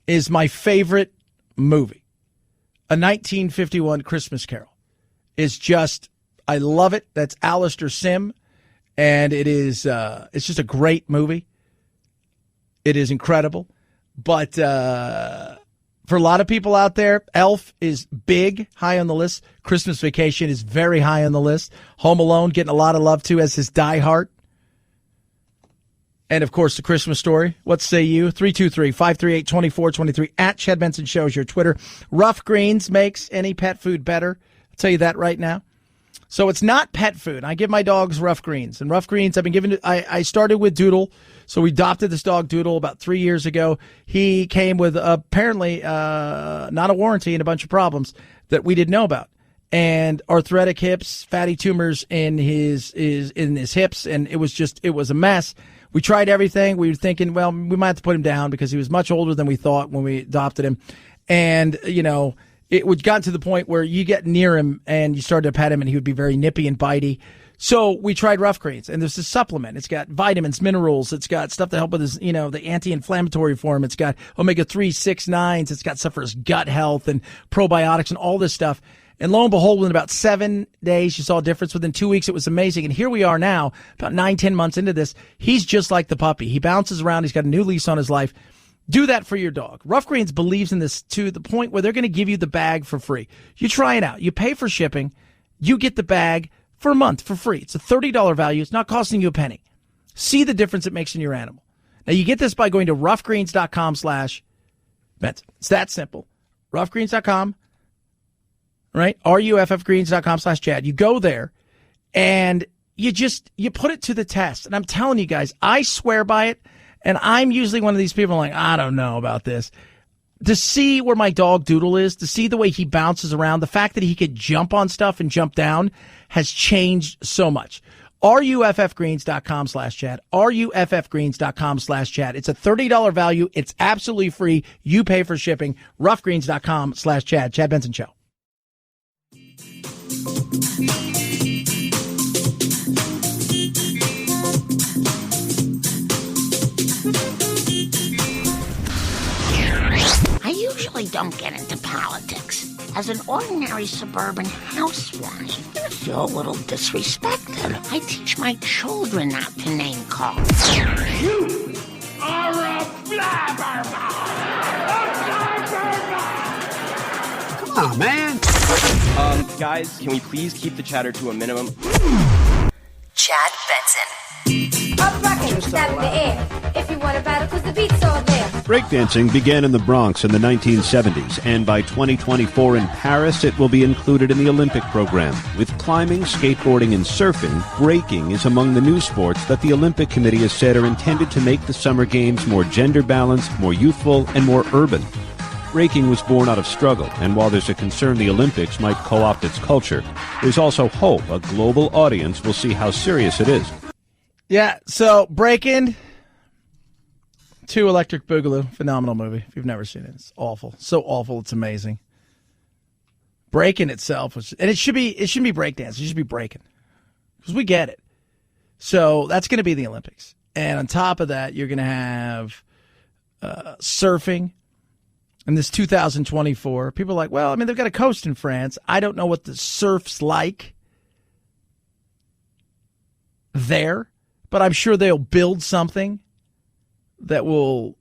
Speaker 3: is my favorite movie. A 1951 Christmas Carol is just, I love it. That's Alistair Sim. And it is, it's just a great movie. It is incredible. But for a lot of people out there, Elf is big, high on the list. Christmas Vacation is very high on the list. Home Alone getting a lot of love, too, as his Die Hard. And, of course, The Christmas Story. What say you? 323-538-2423 at Chad Benson Show is your Twitter. Rough Greens makes any pet food better. I'll tell you that right now. So it's not pet food. I give my dogs Rough Greens. And Rough Greens, I've been giving I started with Doodle. So we adopted this dog, Doodle, about 3 years ago. He came with apparently not a warranty and a bunch of problems that we didn't know about. And arthritic hips, fatty tumors in his hips. And it was a mess. We tried everything. We were thinking, well, we might have to put him down because he was much older than we thought when we adopted him. And, it would got to the point where you get near him and you started to pet him and he would be very nippy and bitey. So we tried Rough Greens, and there's a supplement. It's got vitamins, minerals. It's got stuff to help with his, the anti-inflammatory form. It's got omega-3, 6, 9s. It's got stuff for his gut health and probiotics and all this stuff. And lo and behold, within about 7 days, you saw a difference. Within 2 weeks, it was amazing. And here we are now, about 9-10 months into this. He's just like the puppy. He bounces around. He's got a new lease on his life. Do that for your dog. Rough Greens believes in this to the point where they're going to give you the bag for free. You try it out. You pay for shipping. You get the bag for a month for free. It's a $30 value. It's not costing you a penny. See the difference it makes in your animal. Now, you get this by going to roughgreens.com/Benson. It's that simple. Roughgreens.com, right? RUFFgreens.com/Chad. You go there and you put it to the test. And I'm telling you guys, I swear by it. And I'm usually one of these people like, I don't know about this. To see where my dog Doodle is, to see the way he bounces around, the fact that he could jump on stuff and jump down has changed so much. RUFFgreens.com/Chad. RUFFgreens.com/Chad. It's a $30 value. It's absolutely free. You pay for shipping. Roughgreens.com/Chad. Chad Benson Show.
Speaker 7: I usually don't get into politics. As an ordinary suburban housewife, I feel a little disrespected. I teach my children not to name call.
Speaker 14: You are a blabbermouth!
Speaker 8: Come on, man! Guys, can we please keep the chatter to a minimum?
Speaker 1: Chad Benson.
Speaker 20: Up rockin', stab in the air. If you want a battle, cause the beat's all there.
Speaker 13: Breakdancing began in the Bronx in the 1970s, and by 2024 in Paris, it will be included in the Olympic program. With climbing, skateboarding, and surfing, breaking is among the new sports that the Olympic Committee has said are intended to make the Summer Games more gender-balanced, more youthful, and more urban. Breaking was born out of struggle, and while there's a concern the Olympics might co-opt its culture, there's also hope a global audience will see how serious it is.
Speaker 3: Yeah, so Breaking 2 Electric Boogaloo, phenomenal movie. If you've never seen it, it's awful. So awful, it's amazing. Breaking itself was, and it shouldn't be breakdance, it should be breaking. Because we get it. So that's going to be the Olympics. And on top of that, you're going to have surfing. in this 2024. People are like, well, I mean, they've got a coast in France. I don't know what the surf's like there, but I'm sure they'll build something that will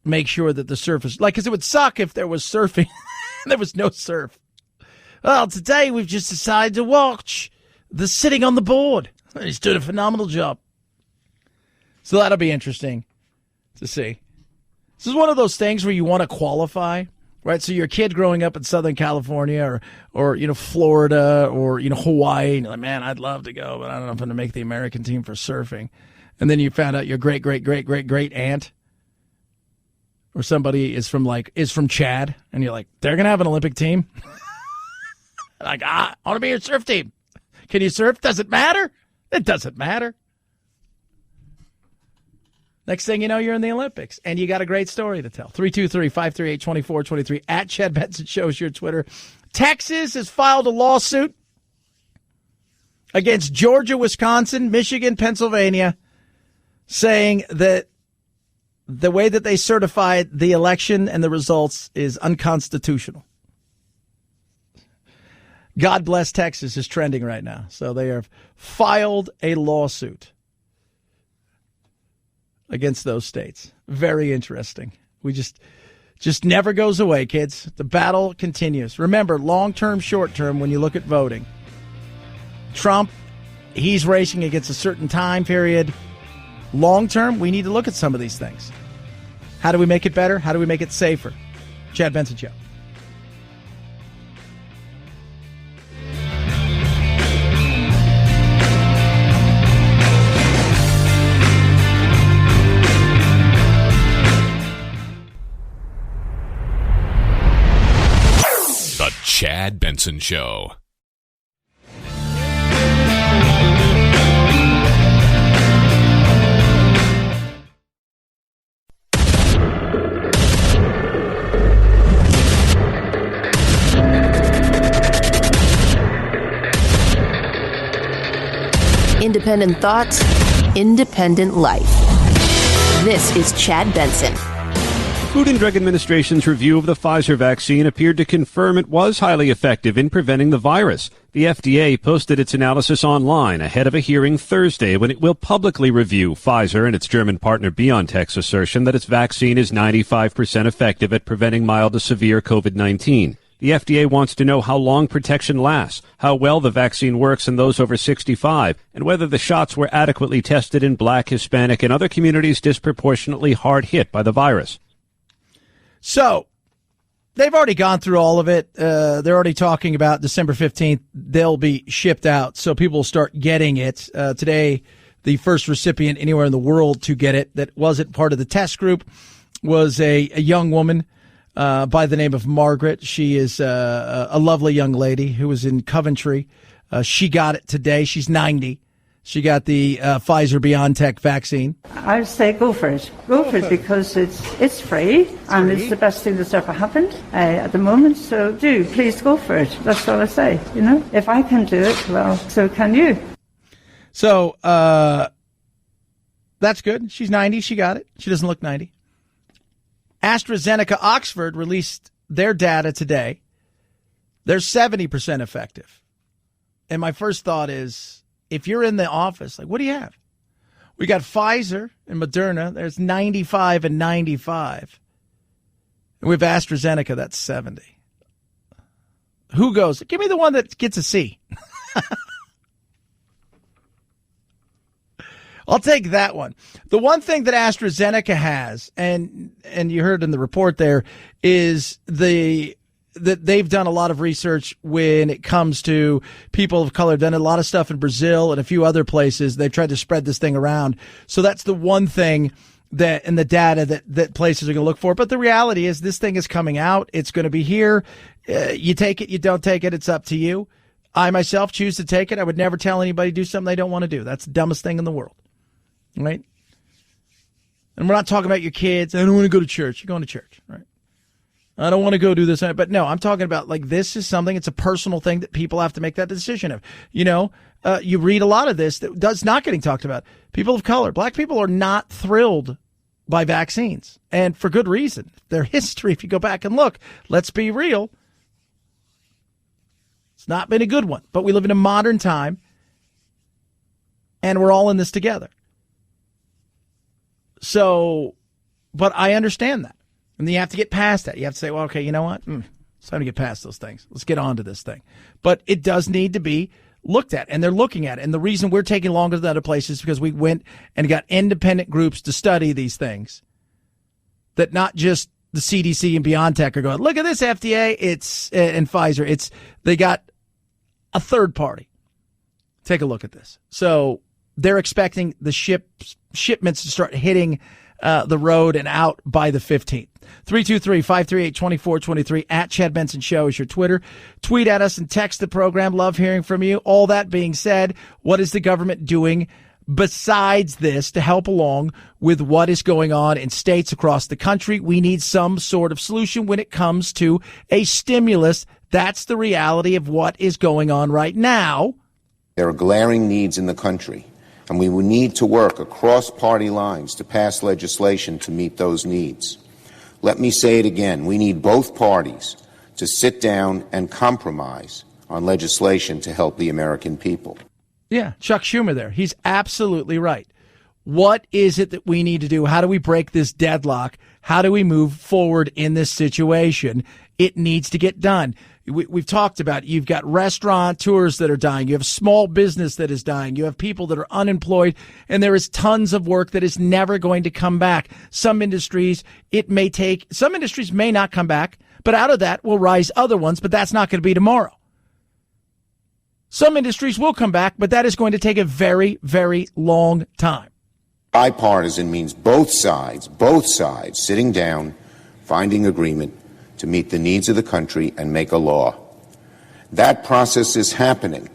Speaker 3: make sure that the surf is like, because it would suck if there was surfing. There was no surf. Well, today we've just decided to watch the sitting on the board. He's doing a phenomenal job. So that'll be interesting to see. This is one of those things where you want to qualify, right? So you're a kid growing up in Southern California or Florida or, Hawaii. And you're like, man, I'd love to go, but I don't know if I'm going to make the American team for surfing. And then you found out your great aunt or somebody is from Chad. And you're like, they're going to have an Olympic team? Like, I want to be your surf team. Can you surf? Does it matter? It doesn't matter. Next thing you know, you're in the Olympics, and you got a great story to tell. 323-538-2423 at Chad Benson shows your Twitter. Texas has filed a lawsuit against Georgia, Wisconsin, Michigan, Pennsylvania, saying that the way that they certified the election and the results is unconstitutional. God bless Texas is trending right now. So they have filed a lawsuit against those states. Very interesting. We just never goes away, kids. The battle continues. Remember, long-term, short-term, when you look at voting. Trump, he's racing against a certain time period. Long-term, we need to look at some of these things. How do we make it better? How do we make it safer? Chad Benson Show.
Speaker 9: The Chad Benson Show.
Speaker 1: Independent thoughts, independent life. This is Chad Benson.
Speaker 13: Food and Drug Administration's review of the Pfizer vaccine appeared to confirm it was highly effective in preventing the virus. The FDA posted its analysis online ahead of a hearing Thursday when it will publicly review Pfizer and its German partner BioNTech's assertion that its vaccine is 95% effective at preventing mild to severe COVID-19. The FDA wants to know how long protection lasts, how well the vaccine works in those over 65, and whether the shots were adequately tested in Black, Hispanic, and other communities disproportionately hard hit by the virus.
Speaker 3: So, they've already gone through all of it. They're already talking about December 15th. They'll be shipped out, so people will start getting it. Today, the first recipient anywhere in the world to get it that wasn't part of the test group was a young woman by the name of Margaret. She is a lovely young lady who was in Coventry. She got it today. She's 90. She got the Pfizer BioNTech vaccine.
Speaker 22: I say go for it. Go for it because it's free and it's the best thing that's ever happened at the moment. So please go for it. That's all I say. If I can do it, well, so can you.
Speaker 3: So that's good. She's 90. She got it. She doesn't look 90. AstraZeneca Oxford released their data today. They're 70% effective. And my first thought is, if you're in the office, like, what do you have? We got Pfizer and Moderna. There's 95 and 95. And we have AstraZeneca, that's 70. Who goes? Give me the one that gets a C. I'll take that one. The one thing that AstraZeneca has, and you heard in the report there, is that they've done a lot of research when it comes to people of color, done a lot of stuff in Brazil and a few other places. They've tried to spread this thing around. So that's the one thing that in the data that places are going to look for. But the reality is this thing is coming out. It's going to be here. You take it, you don't take it. It's up to you. I myself choose to take it. I would never tell anybody to do something they don't want to do. That's the dumbest thing in the world. Right? And we're not talking about your kids. I don't want to go to church. You're going to church, right? I don't want to go do this. But no, I'm talking about like this is something, it's a personal thing that people have to make that decision of. You read a lot of this that's not getting talked about. People of color, black people are not thrilled by vaccines, and for good reason. Their history, if you go back and look, let's be real, it's not been a good one. But we live in a modern time, and we're all in this together. So, but I understand that. And you have to get past that. You have to say, well, okay, you know what? It's time to get past those things. Let's get on to this thing. But it does need to be looked at, and they're looking at it. And the reason we're taking longer than other places is because we went and got independent groups to study these things, that not just the CDC and BioNTech are going, look at this FDA, and Pfizer. They got a third party. Take a look at this. So they're expecting the shipments to start hitting the road and out by the 15th. 323-538-2423 at Chad Benson Show is your Twitter. Tweet at us and text the program. Love hearing from you. All that being said, what is the government doing besides this to help along with what is going on in states across the country? We need some sort of solution when it comes to a stimulus. That's the reality of what is going on right now.
Speaker 10: There are glaring needs in the country, and we will need to work across party lines to pass legislation to meet those needs. Let me say it again. We need both parties to sit down and compromise on legislation to help the American people.
Speaker 3: Yeah, Chuck Schumer there. He's absolutely right. What is it that we need to do? How do we break this deadlock? How do we move forward in this situation? It needs to get done. We've talked about it. You've got restaurateurs that are dying. You have small business that is dying. You have people that are unemployed, and there is tons of work that is never going to come back. Some industries may not come back, but out of that will rise other ones, but that's not going to be tomorrow. Some industries will come back, but that is going to take a very, very long time.
Speaker 10: Bipartisan means both sides sitting down, finding agreement to meet the needs of the country and make a law. That process is happening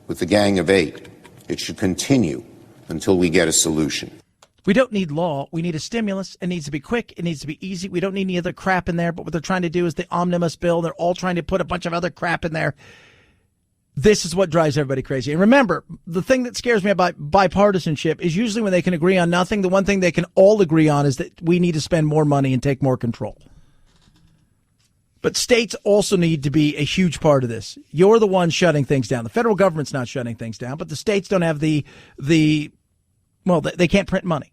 Speaker 10: with the Gang of Eight. It should continue until we get a solution.
Speaker 3: We don't need law. We need a stimulus. It needs to be quick. It needs to be easy. We don't need any other crap in there. But what they're trying to do is the omnibus bill. They're all trying to put a bunch of other crap in there. This is what drives everybody crazy. And remember, the thing that scares me about bipartisanship is usually when they can agree on nothing. The one thing they can all agree on is that we need to spend more money and take more control. But states also need to be a huge part of this. You're the one shutting things down. The federal government's not shutting things down, but the states don't have they can't print money.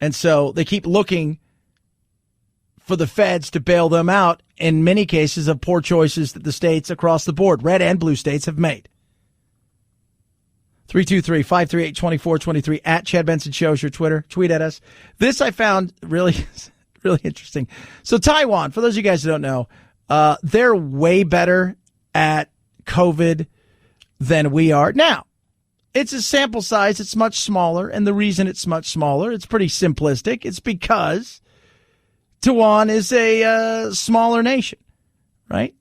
Speaker 3: And so they keep looking for the feds to bail them out in many cases of poor choices that the states across the board, red and blue states, have made. 323-538-2423 at Chad Benson Show is your Twitter. Tweet at us. This I found really interesting. So Taiwan, for those of you guys who don't know, they're way better at COVID than we are. Now, it's a sample size. It's much smaller. And the reason it's much smaller, it's pretty simplistic. It's because Taiwan is a smaller nation, right?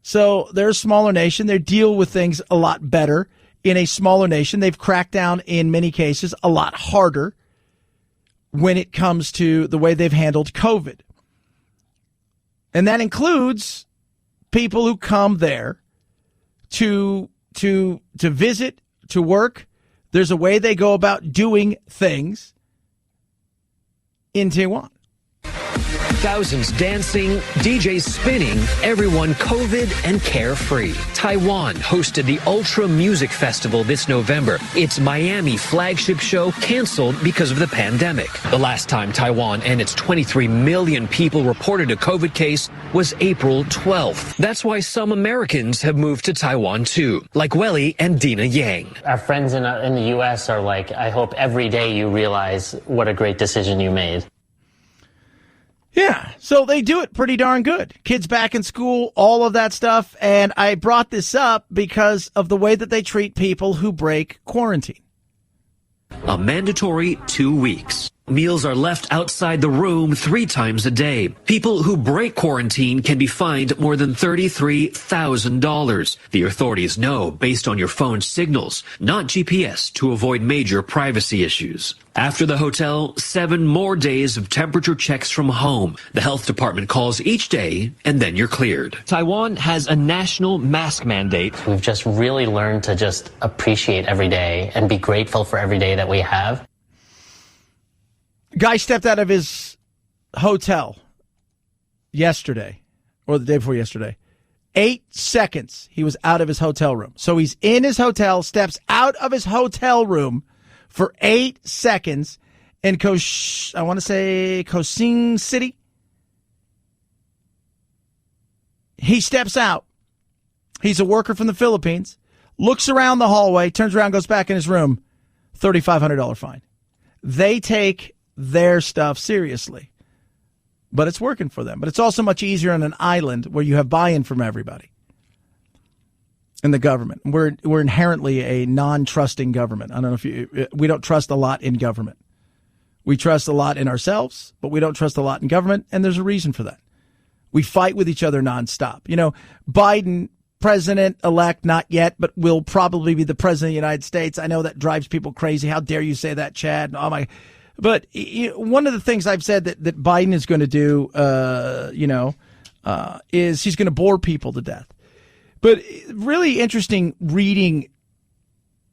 Speaker 3: So they're a smaller nation. They deal with things a lot better in a smaller nation. They've cracked down in many cases a lot harder when it comes to the way they've handled COVID. And that includes people who come there to visit, to work. There's a way they go about doing things in Taiwan.
Speaker 15: Thousands dancing, DJs spinning, everyone COVID and carefree. Taiwan hosted the Ultra Music Festival this November. Its Miami flagship show canceled because of the pandemic. The last time Taiwan and its 23 million people reported a COVID case was April 12th. That's why some Americans have moved to Taiwan too, like Welly and Dina Yang.
Speaker 17: Our friends in the U.S. are like, I hope every day you realize what a great decision you made.
Speaker 3: Yeah, so they do it pretty darn good. Kids back in school, all of that stuff. And I brought this up because of the way that they treat people who break quarantine.
Speaker 15: A mandatory 2 weeks. Meals are left outside the room 3 times a day. People who break quarantine can be fined more than $33,000. The authorities know based on your phone's signals, not GPS, to avoid major privacy issues. After the hotel, 7 more days of temperature checks from home. The health department calls each day, and then you're cleared. Taiwan has a national mask mandate.
Speaker 17: We've just really learned to just appreciate every day and be grateful for every day that we have.
Speaker 3: Guy stepped out of his hotel yesterday, or the day before yesterday. 8 seconds he was out of his hotel room. So he's in his hotel, steps out of his hotel room for 8 seconds in Kosing City. He steps out. He's a worker from the Philippines, looks around the hallway, turns around, goes back in his room, $3,500 fine. They take their stuff seriously, but it's working for them. But it's also much easier on an island where you have buy-in from everybody in the government. We're inherently a non-trusting government. I don't know if we don't trust a lot in government. We trust a lot in ourselves, but we don't trust a lot in government, and there's a reason for that. We fight with each other nonstop. You know, Biden, president-elect, not yet, but will probably be the president of the United States. I know that drives people crazy. How dare you say that, Chad? Oh my! But one of the things I've said that Biden is going to do, is he's going to bore people to death. But really interesting reading.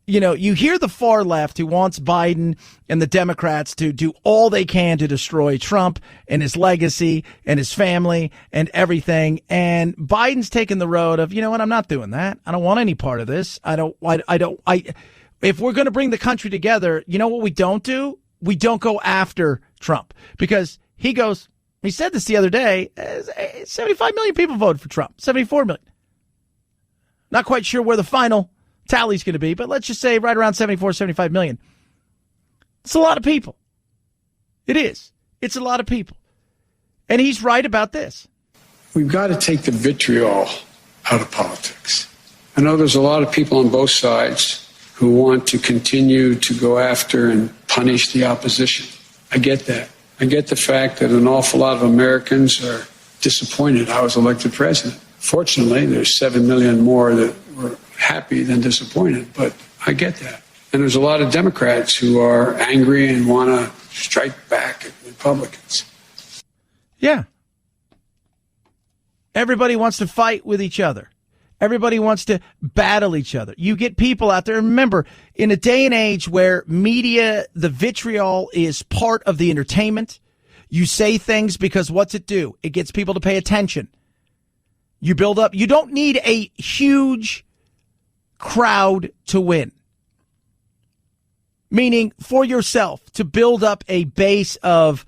Speaker 3: You know, you hear the far left who wants Biden and the Democrats to do all they can to destroy Trump and his legacy and his family and everything. And Biden's taken the road of, you know what, I'm not doing that. I don't want any part of this. If we're going to bring the country together, you know what we don't do? We don't go after Trump, because he said this the other day, 75 million people voted for Trump, 74 million. Not quite sure where the final tally's going to be, but let's just say right around 74, 75 million. It's a lot of people. It is. It's a lot of people. And he's right about this.
Speaker 11: We've got to take the vitriol out of politics. I know there's a lot of people on both sides who want to continue to go after and punish the opposition. I get that. I get the fact that an awful lot of Americans are disappointed I was elected president. Fortunately, there's 7 million more that were happy than disappointed, but I get that. And there's a lot of Democrats who are angry and want to strike back at Republicans.
Speaker 3: Yeah. Everybody wants to fight with each other. Everybody wants to battle each other. You get people out there. Remember, in a day and age where media, the vitriol is part of the entertainment, you say things because what's it do? It gets people to pay attention. You build up. You don't need a huge crowd to win. Meaning for yourself to build up a base of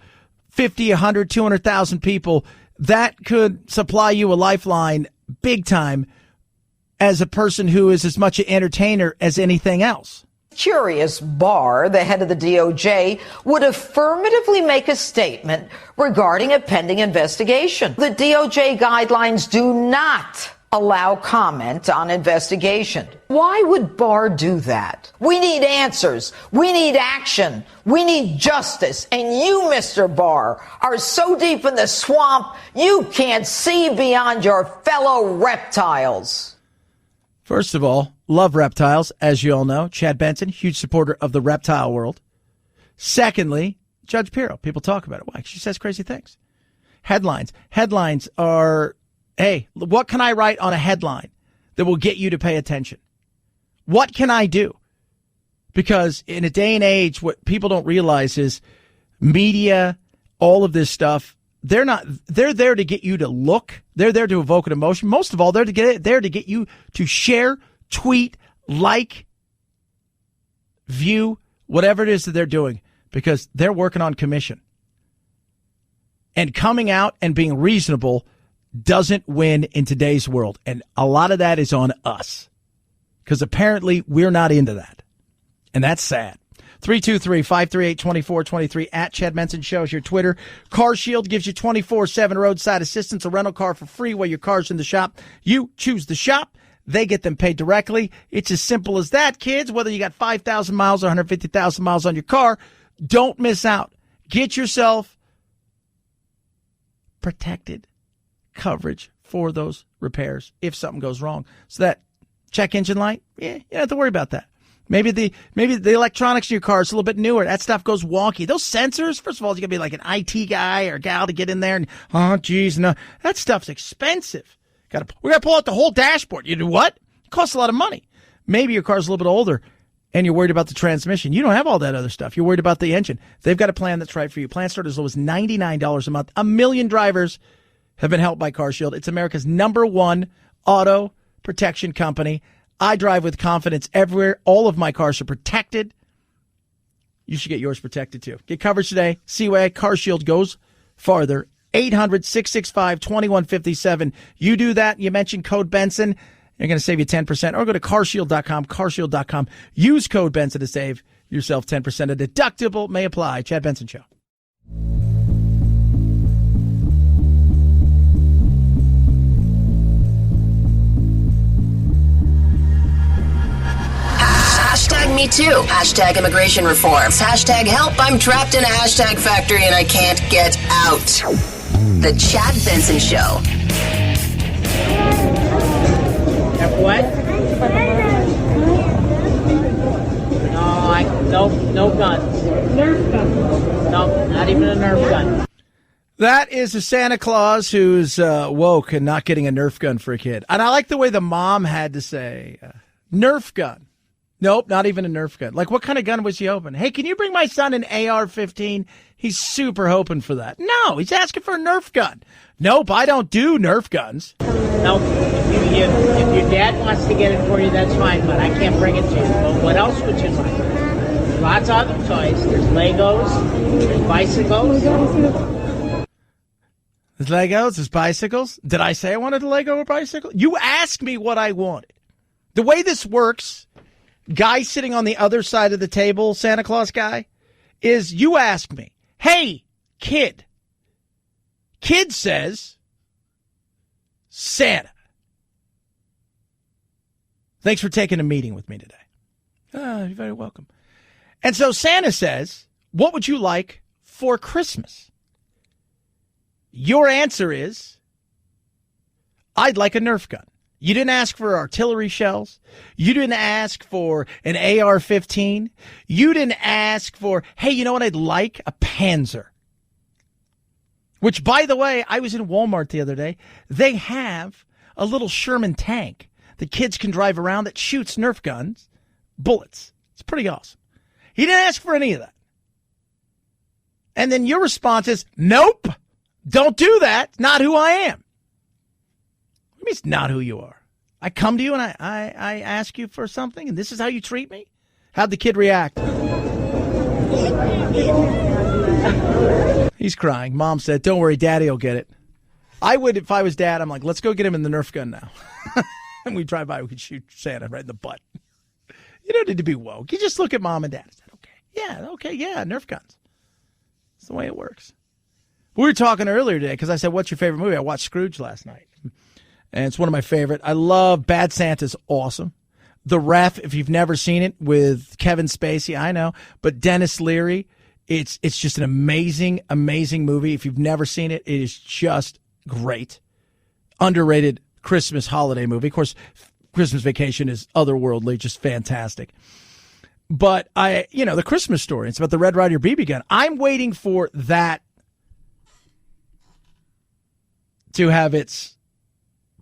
Speaker 3: 50, 100, 200,000 people, that could supply you a lifeline big time as a person who is as much an entertainer as anything else.
Speaker 12: Curious Barr, the head of the DOJ, would affirmatively make a statement regarding a pending investigation. The DOJ guidelines do not allow comment on investigation. Why would Barr do that? We need answers. We need action. We need justice. And you, Mr. Barr, are so deep in the swamp, you can't see beyond your fellow reptiles.
Speaker 3: First of all, love reptiles, as you all know. Chad Benson, huge supporter of the reptile world. Secondly, Judge Pirro. People talk about it. Why? She says crazy things. Headlines. Headlines are, hey, what can I write on a headline that will get you to pay attention? What can I do? Because in a day and age, what people don't realize is media, all of this stuff, they're there to get you to look. They're there to evoke an emotion. Most of all, they're there to get you to share, tweet, like, view, whatever it is that they're doing, because they're working on commission. And coming out and being reasonable doesn't win in today's world. And a lot of that is on us, because apparently we're not into that. And that's sad. 323-538-2423 at Chad Benson Show is your Twitter. Car Shield gives you 24/7 roadside assistance, a rental car for free while your car's in the shop. You choose the shop. They get them paid directly. It's as simple as that, kids. Whether you got 5,000 miles or 150,000 miles on your car, don't miss out. Get yourself protected coverage for those repairs if something goes wrong. So that check engine light, you don't have to worry about that. Maybe the electronics in your car is a little bit newer. That stuff goes wonky. Those sensors, first of all, you got to be like an IT guy or gal to get in there. And, oh, geez, no. That stuff's expensive. We got to pull out the whole dashboard. You do what? It costs a lot of money. Maybe your car's a little bit older. and you're worried about the transmission. You don't have all that other stuff. You're worried about the engine. They've got a plan that's right for you. Plans start as low as $99 a month. 1 million drivers have been helped by CarShield. It's America's #1 auto protection company. I drive with confidence everywhere. All of my cars are protected. You should get yours protected too. Get coverage today. See why CarShield goes farther. 800-665-2157. You do that. You mention code Benson. They're going to save you 10%. Or go to carshield.com, carshield.com. Use code Benson to save yourself 10%. A deductible may apply. Chad Benson Show.
Speaker 1: Hashtag me too. Hashtag immigration reforms. Hashtag help. I'm trapped in a hashtag factory and I can't get out. The Chad Benson Show.
Speaker 4: What? No guns. Nerf gun. No, not even a Nerf gun.
Speaker 3: That is a Santa Claus who's woke and not getting a Nerf gun for a kid. And I like the way the mom had to say, Nerf gun. Nope, not even a Nerf gun. Like, what kind of gun was he hoping? Hey, can you bring my son an AR-15? He's super hoping for that. No, he's asking for a Nerf gun. Nope, I don't do Nerf guns.
Speaker 4: No, if your dad wants to get it for you, that's fine, but I can't bring it to you. But what else would you like? There's lots of other toys. There's Legos. There's bicycles.
Speaker 3: There's Legos. There's bicycles. Did I say I wanted a Lego or bicycle? You asked me what I wanted. The way this works, guy sitting on the other side of the table, Santa Claus guy, is you ask me, hey, kid. Kid says, Santa. Thanks for taking a meeting with me today. You're very welcome. And so Santa says, what would you like for Christmas? Your answer is, I'd like a Nerf gun. You didn't ask for artillery shells. You didn't ask for an AR-15. You didn't ask for, hey, you know what I'd like? A Panzer. Which, by the way, I was in Walmart the other day. They have a little Sherman tank that kids can drive around that shoots Nerf guns, bullets. It's pretty awesome. He didn't ask for any of that. And then your response is, nope, don't do that. Not who I am. What do you mean it's not who you are? I come to you and I ask you for something, and this is how you treat me? How'd the kid react? He's crying. Mom said, don't worry, Daddy will get it. I would, if I was Dad, I'm like, let's go get him in the Nerf gun now. And we drive by, we could shoot Santa right in the butt. You don't need to be woke. You just look at Mom and Dad and say, yeah, Nerf guns. That's the way it works. We were talking earlier today because I said, what's your favorite movie? I watched Scrooge last night. And it's one of my favorite. I love Bad Santa's awesome. The Ref, if you've never seen it, with Kevin Spacey, I know, but Dennis Leary, it's just an amazing, amazing movie. If you've never seen it, it is just great. Underrated Christmas holiday movie. Of course, Christmas Vacation is otherworldly, just fantastic. But the Christmas Story, it's about the Red Ryder BB gun. I'm waiting for that to have its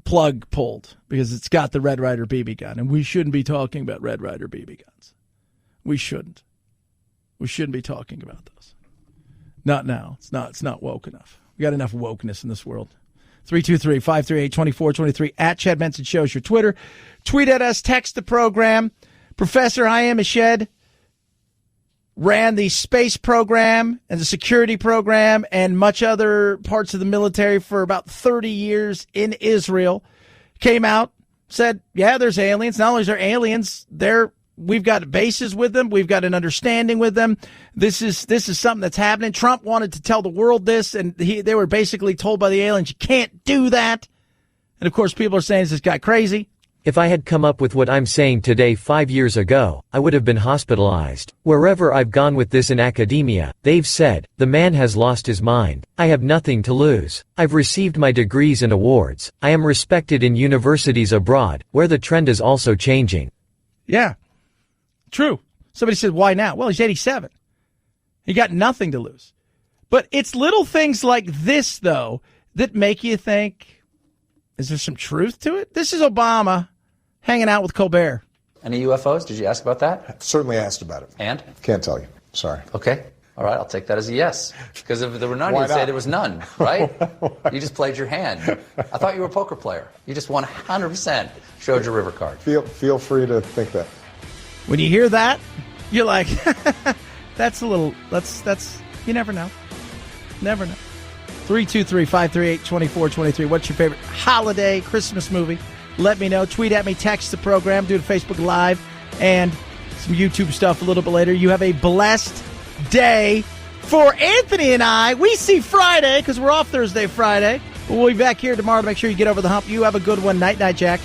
Speaker 3: plug pulled because it's got the Red Ryder BB gun, and we shouldn't be talking about Red Ryder BB guns. We shouldn't. We shouldn't be talking about those. Not now. It's not woke enough. We got enough wokeness in this world. 323-538-2423 at Chad Benson Shows your Twitter. Tweet at us, text the program. Professor Hayam Eshed ran the space program and the security program and much other parts of the military for about 30 years in Israel. Came out, said, yeah, there's aliens. Not only is there aliens, we've got bases with them. We've got an understanding with them. This is something that's happening. Trump wanted to tell the world this, and they were basically told by the aliens, you can't do that. And, of course, people are saying, is this guy crazy?
Speaker 5: If I had come up with what I'm saying today 5 years ago, I would have been hospitalized. Wherever I've gone with this in academia, they've said, the man has lost his mind. I have nothing to lose. I've received my degrees and awards. I am respected in universities abroad, where the trend is also changing.
Speaker 3: Yeah, true. Somebody said, why now? Well, he's 87. He got nothing to lose. But it's little things like this, though, that make you think, is there some truth to it? This is Obama hanging out with Colbert.
Speaker 16: Any UFOs? Did you ask about that?
Speaker 18: Certainly asked about it.
Speaker 16: And?
Speaker 18: Can't tell you. Sorry.
Speaker 16: Okay. All right, I'll take that as a yes. Because if there were none,
Speaker 18: Why
Speaker 16: you'd say
Speaker 18: not?
Speaker 16: there was none, right? You just played your hand. I thought you were a poker player. You just 100% showed your river card.
Speaker 18: Feel free to think that.
Speaker 3: When you hear that, you're like, that's you never know. Never know. 323-538-2423. What's your favorite holiday Christmas movie? Let me know. Tweet at me, text the program, do it Facebook Live, and some YouTube stuff a little bit later. You have a blessed day. For Anthony and I, we see Friday because we're off Thursday, Friday. We'll be back here tomorrow to make sure you get over the hump. You have a good one. Night, night, Jack.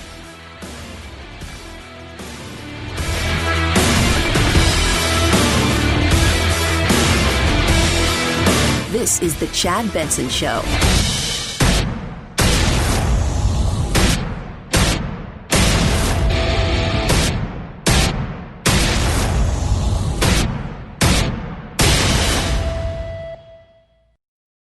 Speaker 1: This is the Chad Benson Show.